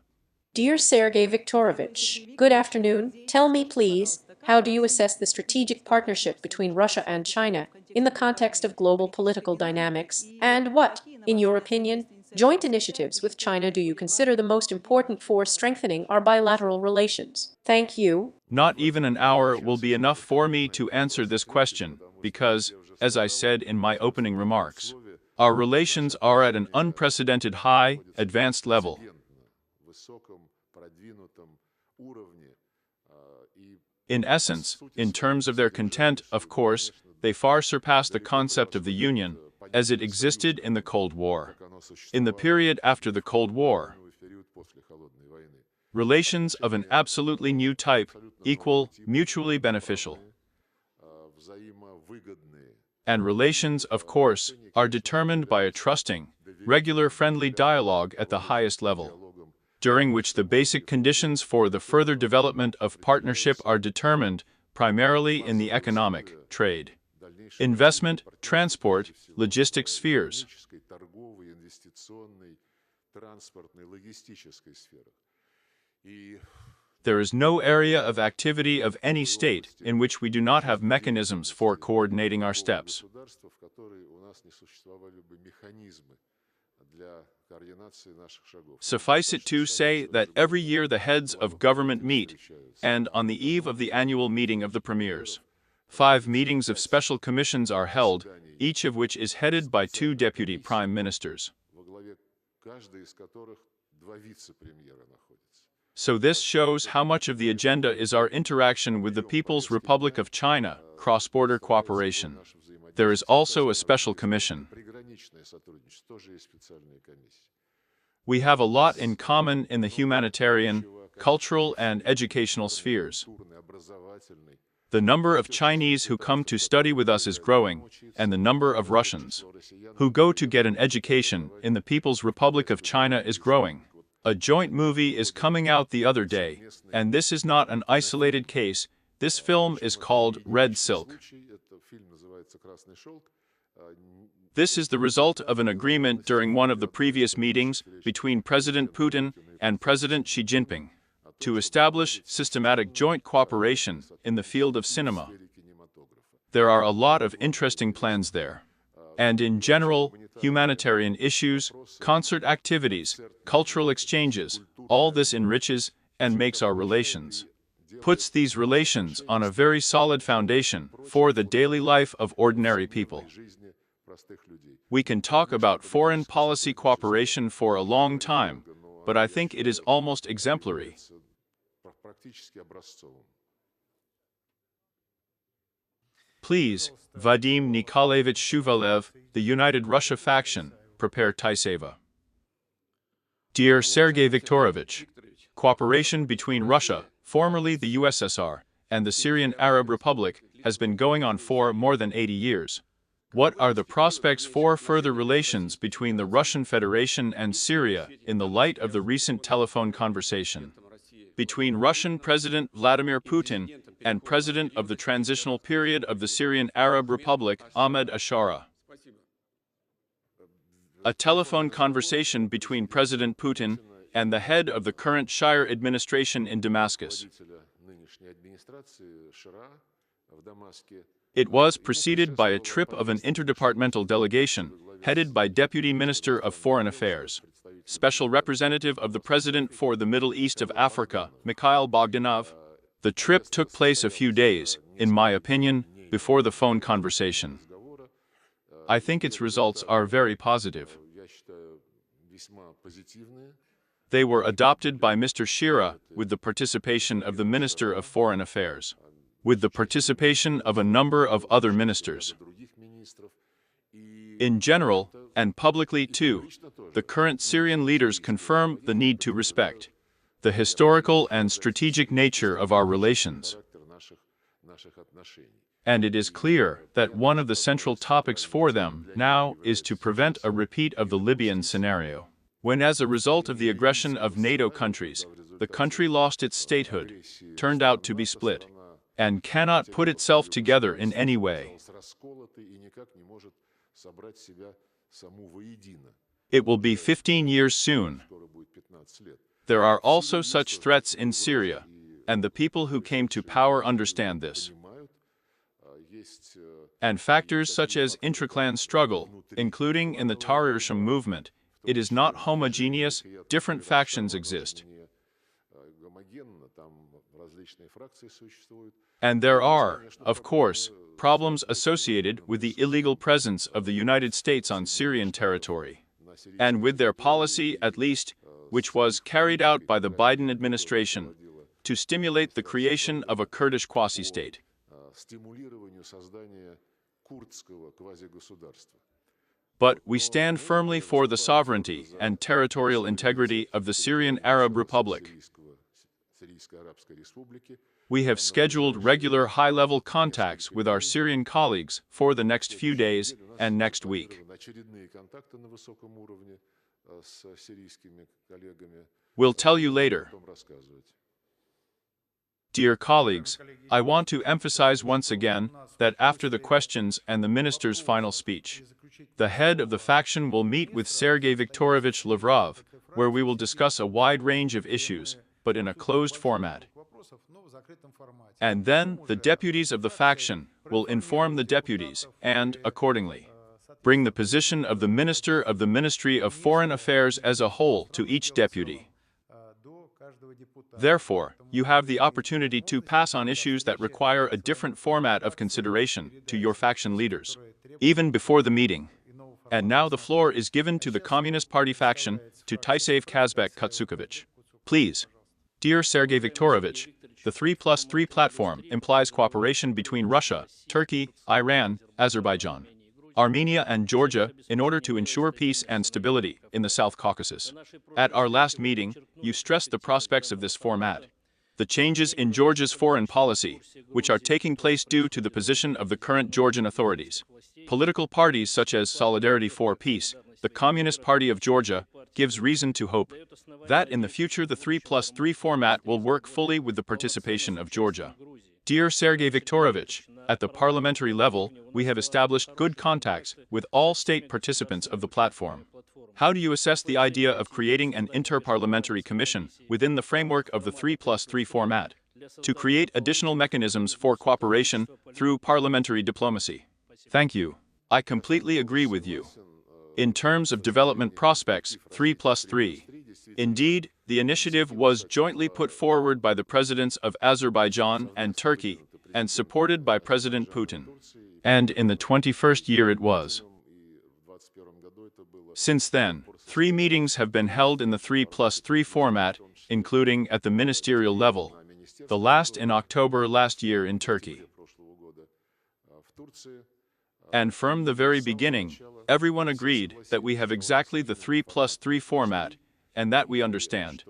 Dear Sergei Viktorovich, good afternoon. Tell me, please, how do you assess the strategic partnership between Russia and China in the context of global political dynamics, and what, in your opinion, joint initiatives with China do you consider the most important for strengthening our bilateral relations? Thank you. Not even an hour will be enough for me to answer this question, because, as I said in my opening remarks, our relations are at an unprecedented high, advanced level. In essence, in terms of their content, of course, they far surpass the concept of the Union as it existed in the Cold War. In the period after the Cold War, relations of an absolutely new type, equal, mutually beneficial. And relations, of course, are determined by a trusting, regular friendly dialogue at the highest level, during which the basic conditions for the further development of partnership are determined primarily in the economic, trade, investment, transport, logistics spheres. There is no area of activity of any state in which we do not have mechanisms for coordinating our steps. Suffice it to say that every year the heads of government meet, and on the eve of the annual meeting of the premiers, 5 meetings of special commissions are held, each of which is headed by 2 deputy prime ministers. So this shows how much of the agenda is our interaction with the People's Republic of China, cross-border cooperation. There is also a special commission. We have a lot in common in the humanitarian, cultural, and educational spheres. The number of Chinese who come to study with us is growing, and the number of Russians who go to get an education in the People's Republic of China is growing. A joint movie is coming out the other day, and this is not an isolated case. This film is called Red Silk. This is the result of an agreement during one of the previous meetings between President Putin and President Xi Jinping to establish systematic joint cooperation in the field of cinema. There are a lot of interesting plans there. And in general, humanitarian issues, concert activities, cultural exchanges, all this enriches and makes our relations, puts these relations on a very solid foundation for the daily life of ordinary people. We can talk about foreign policy cooperation for a long time, but I think it is almost exemplary. Please, Vadim Nikolaevich Shuvalev, the United Russia faction, prepare Taiseva. Dear Sergei Viktorovich, cooperation between Russia, formerly the USSR, and the Syrian Arab Republic has been going on for more than 80 years. What are the prospects for further relations between the Russian Federation and Syria in the light of the recent telephone conversation? between Russian President Vladimir Putin and President of the Transitional Period of the Syrian Arab Republic, Ahmed Ashara. A telephone conversation between President Putin and the head of the current Shire administration in Damascus. It was preceded by a trip of an interdepartmental delegation headed by Deputy Minister of Foreign Affairs, Special Representative of the President for the Middle East of Africa, Mikhail Bogdanov. The trip took place a few days, in my opinion, before the phone conversation. I think its results are very positive. They were adopted by Mr. Shira with the participation of the Minister of Foreign Affairs, with the participation of a number of other ministers. In general, and publicly too, the current Syrian leaders confirm the need to respect the historical and strategic nature of our relations. And it is clear that one of the central topics for them now is to prevent a repeat of the Libyan scenario, when as a result of the aggression of NATO countries, the country lost its statehood, turned out to be split, and cannot put itself together in any way. It will be 15 years soon. There are also such threats in Syria, and the people who came to power understand this. And factors such as intraclan struggle, including in the Tahrir movement, it is not homogeneous, different factions exist. And there are, of course, problems associated with the illegal presence of the United States on Syrian territory, and with their policy, at least, which was carried out by the Biden administration, to stimulate the creation of a Kurdish quasi-state. But we stand firmly for the sovereignty and territorial integrity of the Syrian Arab Republic. We have scheduled regular high-level contacts with our Syrian colleagues for the next few days and next week. We'll tell you later. Dear colleagues, I want to emphasize once again that after the questions and the minister's final speech, the head of the faction will meet with Sergei Viktorovich Lavrov, where we will discuss a wide range of issues, but in a closed format. And then the deputies of the faction will inform the deputies and, accordingly, bring the position of the Minister of the Ministry of Foreign Affairs as a whole to each deputy. Therefore, you have the opportunity to pass on issues that require a different format of consideration to your faction leaders, even before the meeting. And now the floor is given to the Communist Party faction, to Taisev Kazbek Kutsukovich. Please. Dear Sergei Viktorovich, the 3+3 platform implies cooperation between Russia, Turkey, Iran, Azerbaijan, Armenia and Georgia in order to ensure peace and stability in the South Caucasus. At our last meeting, you stressed the prospects of this format. The changes in Georgia's foreign policy, which are taking place due to the position of the current Georgian authorities. Political parties such as Solidarity for Peace, the Communist Party of Georgia, gives reason to hope that in the future the 3+3 format will work fully with the participation of Georgia. Dear Sergei Viktorovich, at the parliamentary level, we have established good contacts with all state participants of the platform. How do you assess the idea of creating an interparliamentary commission within the framework of the 3+3 format to create additional mechanisms for cooperation through parliamentary diplomacy? Thank you. I completely agree with you. In terms of development prospects, 3+3. Indeed, the initiative was jointly put forward by the presidents of Azerbaijan and Turkey and supported by President Putin. And in the 21st year it was. Since then, 3 meetings have been held in the 3+3 format, including at the ministerial level, the last in October last year in Turkey. And from the very beginning, everyone agreed that we have exactly the 3+3 format, and that we understand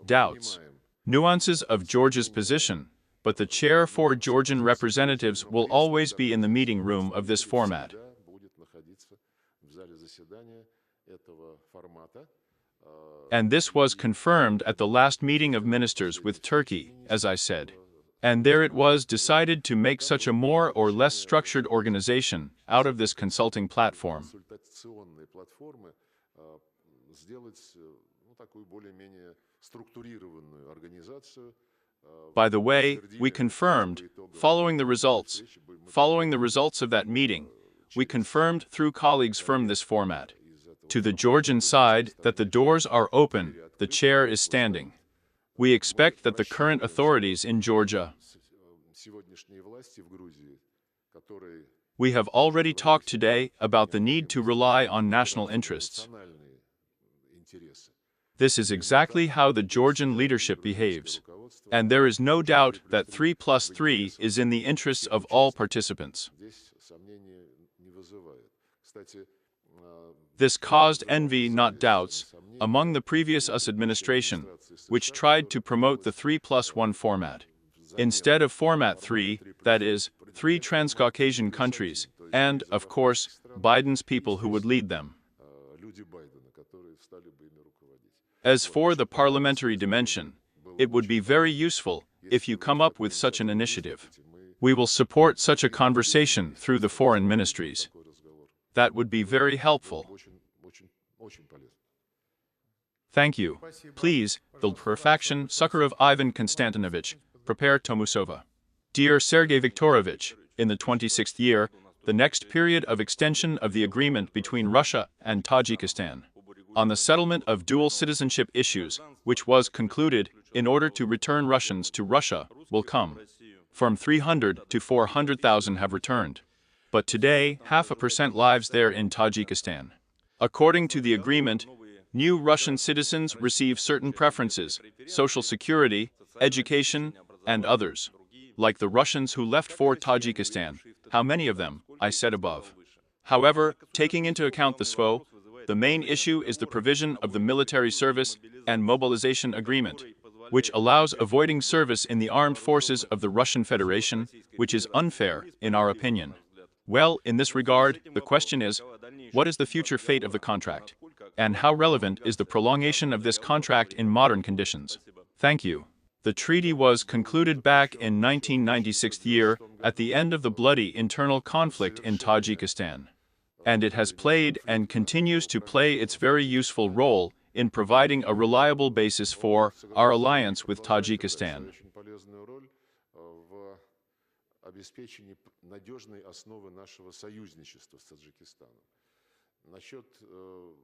doubts, nuances of Georgia's position, but the chair for Georgian representatives will always be in the meeting room of this format. And this was confirmed at the last meeting of ministers with Turkey, as I said. And there it was decided to make such a more or less structured organization out of this consulting platform. By the way, we confirmed, following the results of that meeting, we confirmed through colleagues from this format, to the Georgian side, that the doors are open, the chair is standing. We expect that the current authorities in Georgia. We have already talked today about the need to rely on national interests. This is exactly how the Georgian leadership behaves. And there is no doubt that 3+3 is in the interests of all participants. This caused envy, not doubts, among the previous US administration, which tried to promote the 3+1 format. Instead of format 3, that is, 3 Transcaucasian countries, and, of course, Biden's people who would lead them. As for the parliamentary dimension, it would be very useful if you come up with such an initiative. We will support such a conversation through the foreign ministries. That would be very helpful. Thank you. Please, the perfection Sakharov Ivan Konstantinovich, prepare Tomusova. Dear Sergei Viktorovich, in the 26th year, the next period of extension of the agreement between Russia and Tajikistan on the settlement of dual citizenship issues, which was concluded in order to return Russians to Russia, will come. From 300 to 400,000 have returned. But today, 0.5% lives there in Tajikistan. According to the agreement, new Russian citizens receive certain preferences, social security, education, and others. Like the Russians who left for Tajikistan, how many of them, I said above. However, taking into account the SVO, the main issue is the provision of the military service and mobilization agreement, which allows avoiding service in the armed forces of the Russian Federation, which is unfair, in our opinion. Well, in this regard, the question is, what is the future fate of the contract? And how relevant is the prolongation of this contract in modern conditions? Thank you. The treaty was concluded back in 1996 year at the end of the bloody internal conflict in Tajikistan. And it has played and continues to play its very useful role in providing a reliable basis for our alliance with Tajikistan.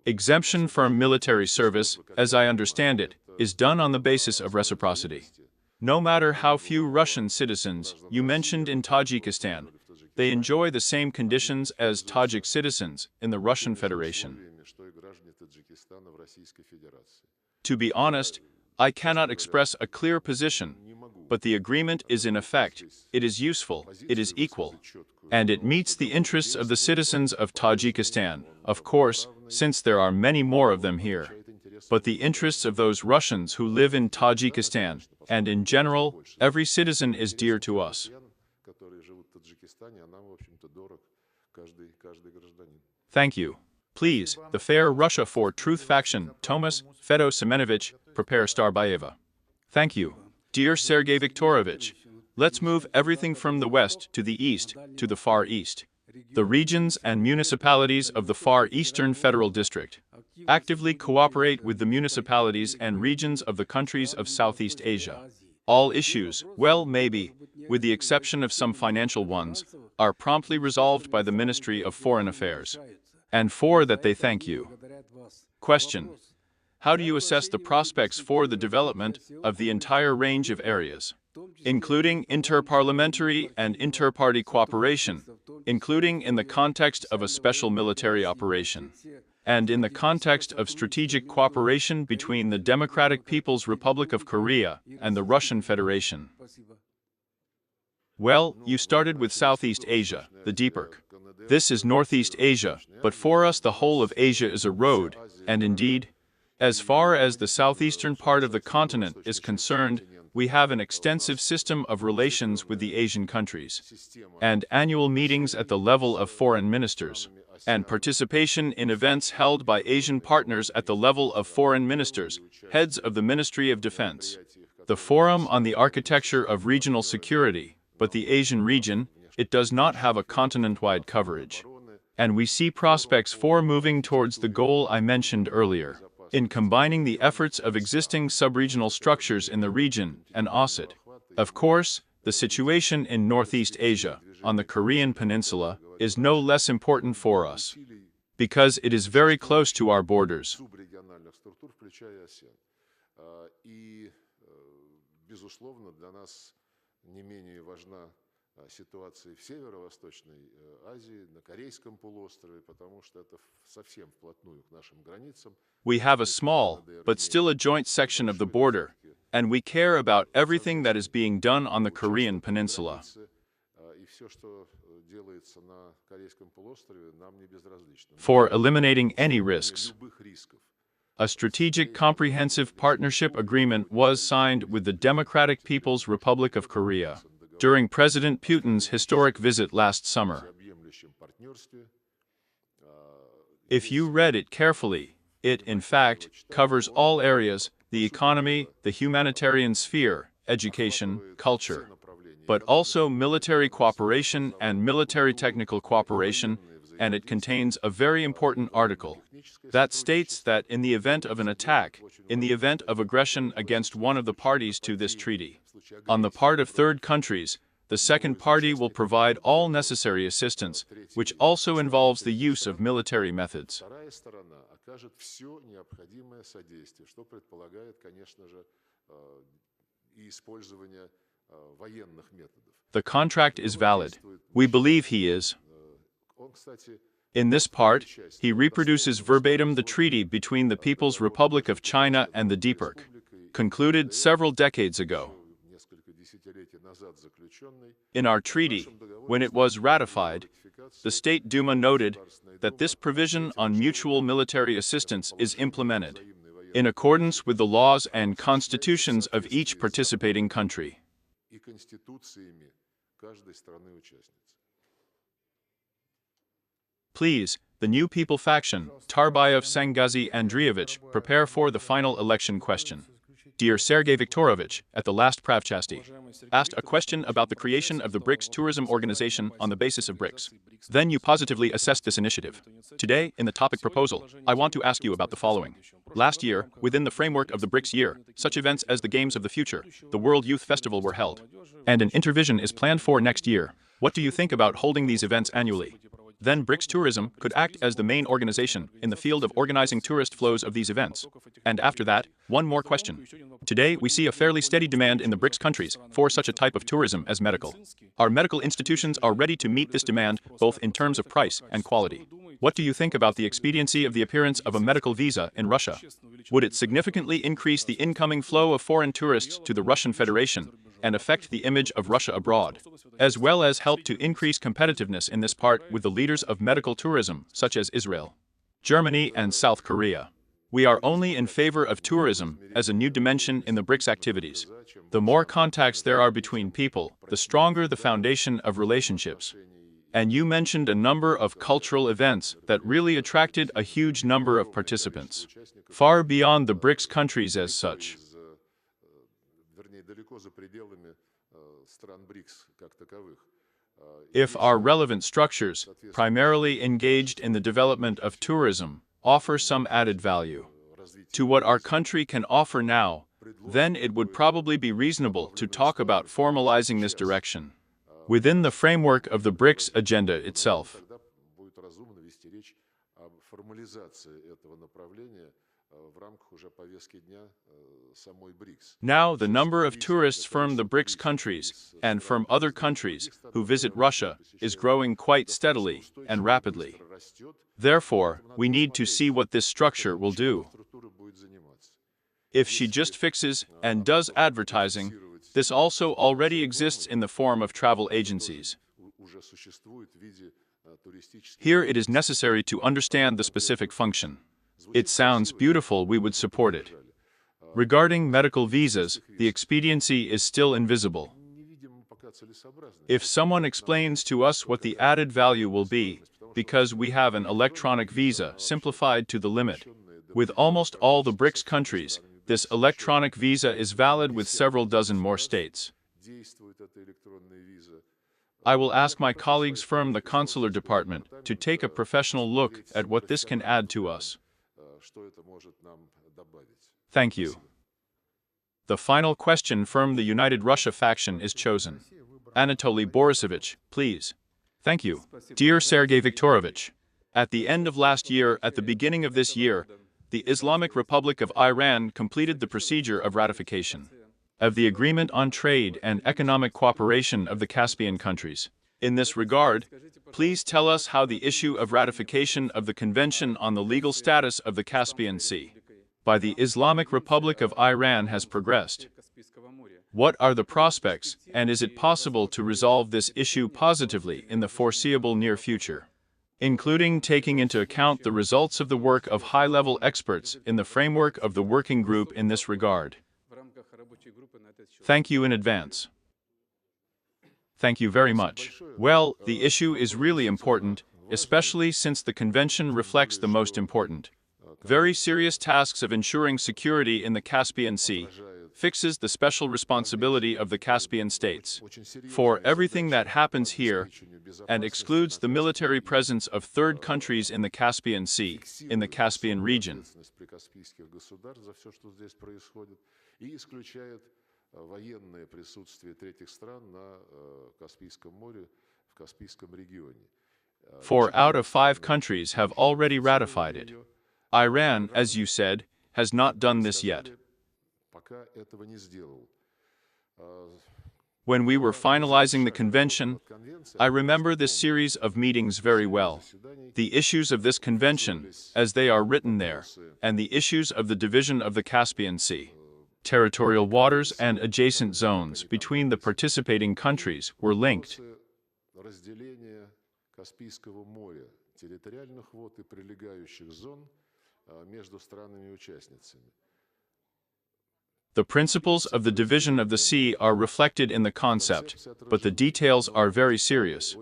Exemption from military service, as I understand it, is done on the basis of reciprocity. No matter how few Russian citizens you mentioned in Tajikistan, they enjoy the same conditions as Tajik citizens in the Russian Federation. To be honest, I cannot express a clear position, but the agreement is in effect, it is useful, it is equal, and it meets the interests of the citizens of Tajikistan, of course, since there are many more of them here. But the interests of those Russians who live in Tajikistan, and in general, every citizen is dear to us. Thank you. Please, the Fair Russia for Truth faction, Tomas Fedo Semenovich, prepare Starbayeva. Thank you. Dear Sergei Viktorovich, let's move everything from the west to the east, to the Far East. The regions and municipalities of the Far Eastern Federal District actively cooperate with the municipalities and regions of the countries of Southeast Asia. All issues, well, maybe, with the exception of some financial ones, are promptly resolved by the Ministry of Foreign Affairs. And for that they thank you. Question: how do you assess the prospects for the development of the entire range of areas, including interparliamentary and inter-party cooperation, including in the context of a special military operation, and in the context of strategic cooperation between the Democratic People's Republic of Korea and the Russian Federation? Well, you started with Southeast Asia, the DPRK. This is Northeast Asia, but for us the whole of Asia is a road, and indeed, as far as the southeastern part of the continent is concerned, we have an extensive system of relations with the Asian countries, and annual meetings at the level of foreign ministers. and participation in events held by Asian partners at the level of foreign ministers, heads of the Ministry of Defense. The Forum on the Architecture of Regional Security, but the Asian region, it does not have a continent-wide coverage. And we see prospects for moving towards the goal I mentioned earlier, in combining the efforts of existing sub-regional structures in the region and OSCE. Of course, the situation in Northeast Asia, on the Korean Peninsula, is no less important for us, because it is very close to our borders. Ситуации в Северо-Восточной Азии, на Корейском полуострове, потому что это совсем вплотную к нашим границам. We have a small, but still a joint section of the border, and we care about everything that is being done on the Korean Peninsula. For eliminating any risks, a strategic comprehensive partnership agreement was signed with the Democratic People's Republic of Korea during President Putin's historic visit last summer. If you read it carefully, it, in fact, covers all areas: the economy, the humanitarian sphere, education, culture, but also military cooperation and military technical cooperation, and it contains a very important article that states that in the event of an attack, in the event of aggression against one of the parties to this treaty, on the part of third countries, the second party will provide all necessary assistance, which also involves the use of military methods. The contract is valid. We believe he is. In this part, he reproduces verbatim the treaty between the People's Republic of China and the DPRK, concluded several decades ago. In our treaty, when it was ratified, the State Duma noted that this provision on mutual military assistance is implemented in accordance with the laws and constitutions of each participating country. Please, the New People faction, Tarbayev Sangazi Andreevich, prepare for the final election question. Dear Sergei Viktorovich, at the last Pravchasti, asked a question about the creation of the BRICS tourism organization on the basis of BRICS. Then you positively assessed this initiative. Today, in the topic proposal, I want to ask you about the following. Last year, within the framework of the BRICS year, such events as the Games of the Future, the World Youth Festival were held, and an intervision is planned for next year. What do you think about holding these events annually? Then BRICS Tourism could act as the main organization in the field of organizing tourist flows of these events. And after that, one more question. Today, we see a fairly steady demand in the BRICS countries for such a type of tourism as medical. Our medical institutions are ready to meet this demand, both in terms of price and quality. What do you think about the expediency of the appearance of a medical visa in Russia? Would it significantly increase the incoming flow of foreign tourists to the Russian Federation and affect the image of Russia abroad, as well as help to increase competitiveness in this part with the leaders of medical tourism, such as Israel, Germany, and South Korea? We are only in favor of tourism as a new dimension in the BRICS activities. The more contacts there are between people, the stronger the foundation of relationships. And you mentioned a number of cultural events that really attracted a huge number of participants, far beyond the BRICS countries as such. If our relevant structures, primarily engaged in the development of tourism, offer some added value to what our country can offer now, then it would probably be reasonable to talk about formalizing this direction within the framework of the BRICS agenda itself. Now, the number of tourists from the BRICS countries and from other countries who visit Russia is growing quite steadily and rapidly. Therefore, we need to see what this structure will do. If she just fixes and does advertising, this also already exists in the form of travel agencies. Here it is necessary to understand the specific function. It sounds beautiful, we would support it. Regarding medical visas, the expediency is still invisible. If someone explains to us what the added value will be, because we have an electronic visa simplified to the limit. With almost all the BRICS countries, this electronic visa is valid with several dozen more states. I will ask my colleagues from the consular department to take a professional look at what this can add to us. Thank you. The final question from the United Russia faction is chosen. Anatoly Borisovich, please. Thank you. Dear Sergei Viktorovich, at the end of last year, at the beginning of this year, the Islamic Republic of Iran completed the procedure of ratification of the Agreement on Trade and Economic Cooperation of the Caspian countries. In this regard, please tell us how the issue of ratification of the Convention on the Legal Status of the Caspian Sea by the Islamic Republic of Iran has progressed. What are the prospects, and is it possible to resolve this issue positively in the foreseeable near future, including taking into account the results of the work of high-level experts in the framework of the working group in this regard? Thank you in advance. Thank you very much. Well, the issue is really important, especially since the Convention reflects the most important, very serious tasks of ensuring security in the Caspian Sea, fixes the special responsibility of the Caspian states for everything that happens here, and excludes the military presence of third countries in the Caspian Sea, in the Caspian region. Four out of 5 countries have already ratified it. Iran, as you said, has not done this yet. When we were finalizing the convention, I remember this series of meetings very well. The issues of this convention, as they are written there, and the issues of the division of the Caspian Sea, territorial waters and adjacent zones between the participating countries were linked. The principles of the division of the sea are reflected in the concept, but the details are very serious.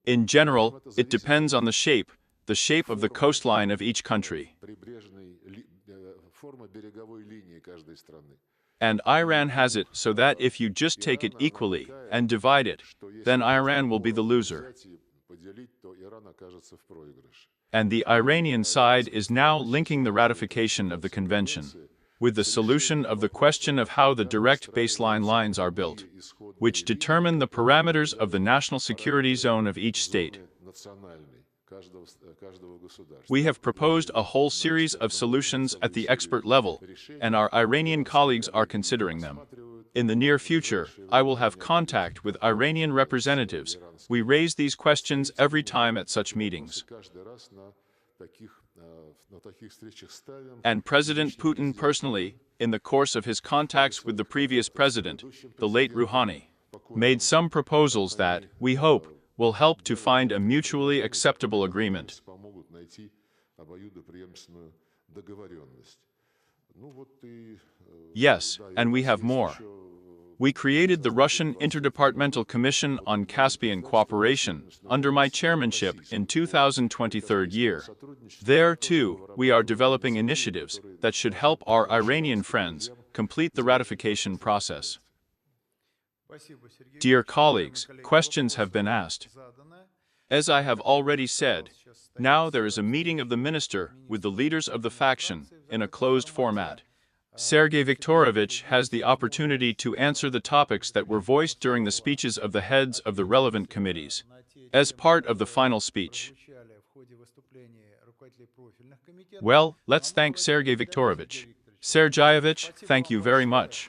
In general, it depends on the shape of the coastline of each country. And Iran has it so that if you just take it equally and divide it, then Iran will be the loser. And the Iranian side is now linking the ratification of the convention with the solution of the question of how the direct baseline lines are built, which determine the parameters of the national security zone of each state. We have proposed a whole series of solutions at the expert level, and our Iranian colleagues are considering them. In the near future, I will have contact with Iranian representatives. We raise these questions every time at such meetings. And President Putin personally, in the course of his contacts with the previous president, the late Rouhani, made some proposals that, we hope, will help to find a mutually acceptable agreement. Yes, and we have more. We created the Russian Interdepartmental Commission on Caspian Cooperation under my chairmanship in 2023 year. There, too, we are developing initiatives that should help our Iranian friends complete the ratification process. Dear colleagues, questions have been asked. As I have already said, now there is a meeting of the minister with the leaders of the faction in a closed format. Sergei Viktorovich has the opportunity to answer the topics that were voiced during the speeches of the heads of the relevant committees. As part of the final speech. Well, let's thank Sergei Viktorovich. Sergeyevich, thank you very much.